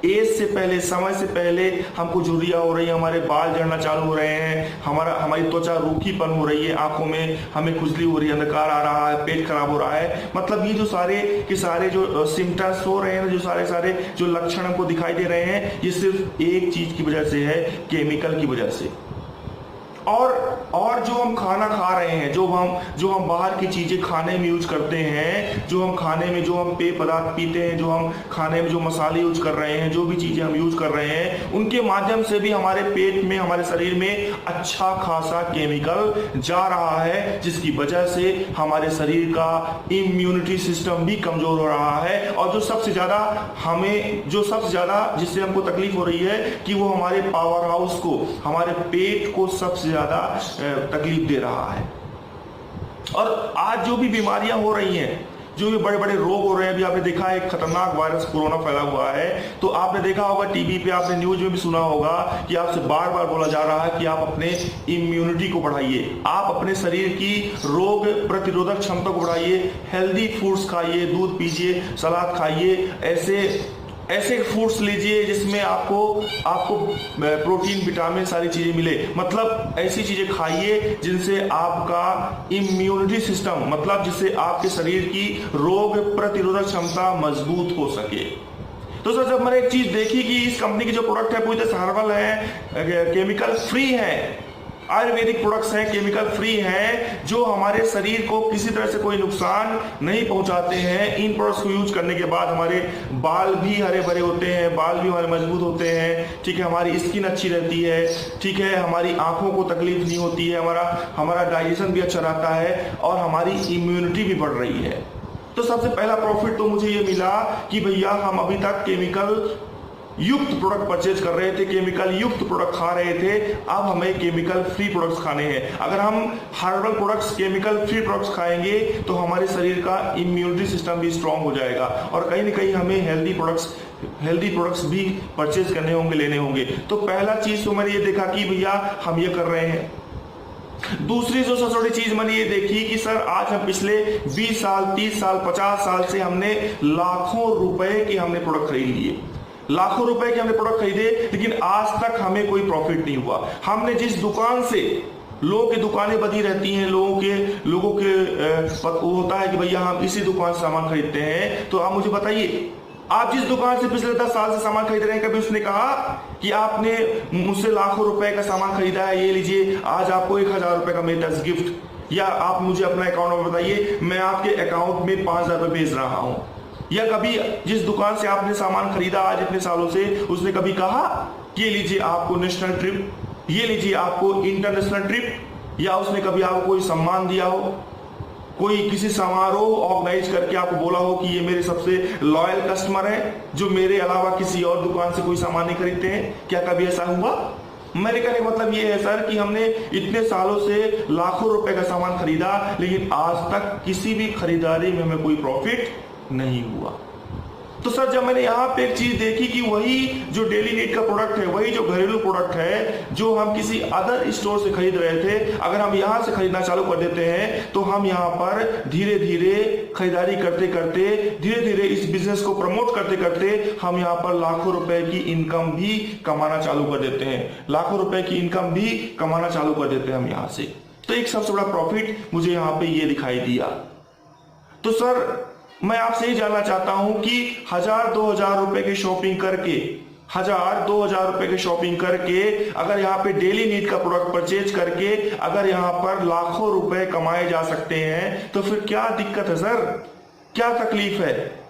एज से पहले, समय से पहले हमको झुर्रियां हो रही है, हमारे बाल झड़ना चालू हो रहे हैं, हमारी त्वचा रूखीपन हो रही है, आंखों में हमें खुजली हो रही है, अंधकार आ रहा है, पेट खराब हो रहा है। मतलब ये जो सारे के सारे जो सिम्टम्स हो रहे हैं, जो सारे जो लक्षण हमको दिखाई दे रहे हैं, ये सिर्फ एक चीज की वजह से है, केमिकल की वजह से। और जो हम खाना खा रहे हैं, जो हम बाहर की चीजें खाने में यूज करते हैं, जो हम खाने में, जो हम पेय पदार्थ पीते हैं, जो हम खाने में जो मसाले यूज कर रहे हैं, जो भी चीजें हम यूज कर रहे हैं, उनके माध्यम से भी हमारे पेट में, हमारे शरीर में अच्छा खासा केमिकल जा रहा है, जिसकी वजह से हमारे शरीर का इम्यूनिटी सिस्टम भी कमजोर हो रहा है। और जो सबसे ज्यादा जिससे हमको तकलीफ हो रही है कि वो हमारे पावर हाउस को, हमारे पेट को सबसे ज्यादा तकलीफ दे रहा है। और आज जो भी बीमारियां हो रही हैं, जो भी बड़े बड़े रोग हो रहे हैं, अभी आपने देखा है खतरनाक वायरस कोरोना फैला हुआ है, तो आपने देखा होगा टीवी पे, आपने न्यूज में भी सुना होगा कि आपसे बार बार बोला जा रहा है कि आप अपने इम्यूनिटी को बढ़ाइए, आप अपने शरीर की रोग प्रतिरोधक क्षमता को बढ़ाइए, हेल्दी फूड्स खाइए, दूध पीजिए, सलाद खाइए, ऐसे फूड्स लीजिए जिसमें आपको प्रोटीन, विटामिन, सारी चीजें मिले। मतलब ऐसी चीजें खाइए जिनसे आपका इम्यूनिटी सिस्टम, मतलब जिससे आपके शरीर की रोग प्रतिरोधक क्षमता मजबूत हो सके। तो सर जब मैंने एक चीज देखी कि इस कंपनी की जो प्रोडक्ट है पूरी तरह हर्बल है, केमिकल फ्री है, आयुर्वेदिक प्रोडक्ट्स हैं, केमिकल फ्री हैं, जो हमारे शरीर को किसी तरह से कोई नुकसान नहीं पहुंचाते हैं। इन प्रोडक्ट्स को यूज करने के बाद हमारे बाल भी हरे भरे होते हैं, बाल भी हमारे मजबूत होते हैं, ठीक है, हमारी स्किन अच्छी रहती है, ठीक है, हमारी आंखों को तकलीफ नहीं होती है, हमारा डाइजेशन भी अच्छा रहता है और हमारी इम्यूनिटी भी बढ़ रही है। तो सबसे पहला प्रॉफिट तो मुझे ये मिला कि भैया हम अभी तक केमिकल युक्त प्रोडक्ट परचेज कर रहे थे, केमिकल युक्त प्रोडक्ट खा रहे थे, अब हमें केमिकल फ्री प्रोडक्ट्स खाने हैं। अगर हम herbal products, chemical free products खाएंगे तो हमारे शरीर का इम्यूनिटी सिस्टम भी स्ट्रांग हो जाएगा और कहीं ना कहीं हमें हेल्दी प्रोडक्ट्स भी परचेज करने होंगे, लेने होंगे। तो पहला चीज तो मैंने ये देखा कि भैया हम ये कर रहे हैं। दूसरी जो सबसे बड़ी चीज मैंने ये देखी कि सर आज हम पिछले 20 साल, 30 साल, 50 साल से हमने लाखों रुपए के हमने प्रोडक्ट खरीद लिए, लाखों रुपए के हमने प्रोडक्ट खरीदे, लेकिन आज तक हमें कोई प्रॉफिट नहीं हुआ। हमने जिस दुकान से, लोगों की दुकानें बदी रहती हैं, लोगों के होता है कि भैया हम इसी दुकान से सामान खरीदते हैं, तो आप मुझे बताइए, आप जिस दुकान से पिछले 10 साल से सामान खरीद रहे हैं, कभी उसने कहा कि आपने मुझसे लाखों रुपए का सामान खरीदा है, ये लीजिए आज आपको 1000 रुपए का मेरी तरफ से गिफ्ट, या आप मुझे अपना अकाउंट नंबर बताइए, मैं आपके अकाउंट में 5000 रुपए भेज रहा हूं। या कभी जिस दुकान से आपने सामान खरीदा आज इतने सालों से, उसने कभी कहा कि ये लीजिए आपको नेशनल ट्रिप, ये लीजिए आपको इंटरनेशनल ट्रिप, या उसने कभी आपको कोई सम्मान दिया हो, कोई किसी समारोह ऑर्गेनाइज करके आपको बोला हो कि ये मेरे सबसे लॉयल कस्टमर है जो मेरे अलावा किसी और दुकान से कोई सामान नहीं खरीदते हैं? क्या कभी ऐसा हुआ? मेरे कहने का मतलब ये है सर कि हमने इतने सालों से लाखों रुपए का सामान खरीदा, लेकिन आज तक किसी भी खरीदारी में हमें कोई प्रॉफिट नहीं हुआ। तो सर जब मैंने यहाँ पे एक चीज देखी कि वही जो डेली नीड का प्रोडक्ट है, वही जो घरेलू प्रोडक्ट है, जो हम किसी अदर स्टोर से खरीद रहे थे, अगर हम यहाँ से खरीदना चालू कर देते हैं तो हम यहाँ पर धीरे धीरे खरीदारी करते करते, धीरे धीरे इस बिजनेस को प्रमोट करते करते हम यहाँ पर लाखों रुपए की इनकम भी कमाना चालू कर देते हैं, लाखों रुपए की इनकम भी कमाना चालू कर देते हैं हम यहाँ से। तो एक सबसे बड़ा प्रॉफिट मुझे यहाँ पे ये दिखाई दिया। तो सर मैं आपसे ये जानना चाहता हूं कि 1000-2000 रुपए की शॉपिंग करके, 1000-2000 रुपए की शॉपिंग करके, अगर यहाँ पे डेली नीड का प्रोडक्ट परचेज करके अगर यहाँ पर लाखों रुपए कमाए जा सकते हैं, तो फिर क्या दिक्कत है सर? क्या तकलीफ है?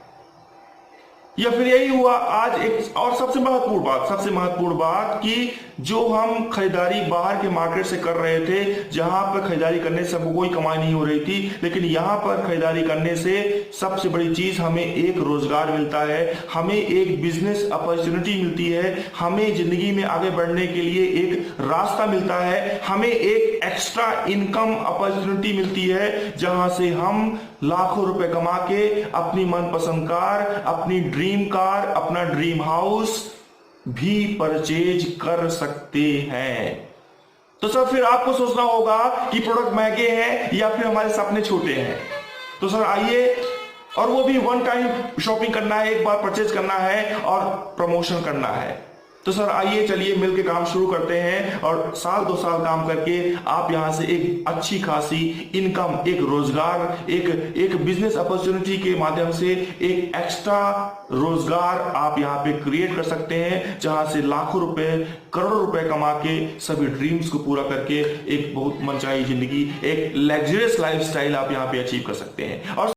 या फिर यही हुआ आज एक और सबसे महत्वपूर्ण बात कि जो हम खरीदारी बाहर के मार्केट से कर रहे थे, जहां पर खरीदारी करने से हमको कोई कमाई नहीं हो रही थी, लेकिन यहां पर खरीदारी करने से सबसे बड़ी चीज हमें एक रोजगार मिलता है, हमें एक बिजनेस अपॉर्चुनिटी मिलती है, हमें जिंदगी में आगे बढ़ने के लिए एक रास्ता मिलता है, हमें एक एक्स्ट्रा इनकम अपॉर्चुनिटी मिलती है, जहां से हम लाखों रुपए कमा के अपनी मनपसंद कार, अपनी ड्रीम कार, अपना ड्रीम हाउस भी परचेज कर सकते हैं। तो सर फिर आपको सोचना होगा कि प्रोडक्ट महंगे हैं या फिर हमारे सपने छोटे हैं। तो सर आइए, और वो भी वन टाइम शॉपिंग करना है, एक बार परचेज करना है और प्रमोशन करना है। तो सर आइए चलिए मिलकर काम शुरू करते हैं और 1-2 साल काम करके आप यहां से एक अच्छी खासी इनकम, एक रोजगार, एक बिजनेस अपॉर्चुनिटी के माध्यम से एक एक्स्ट्रा रोजगार आप यहां पे क्रिएट कर सकते हैं, जहां से लाखों रुपए, करोड़ों रुपए कमा के सभी ड्रीम्स को पूरा करके एक बहुत मनचाही जिंदगी, एक लग्जरियस लाइफस्टाइल आप यहां पे अचीव कर सकते हैं। और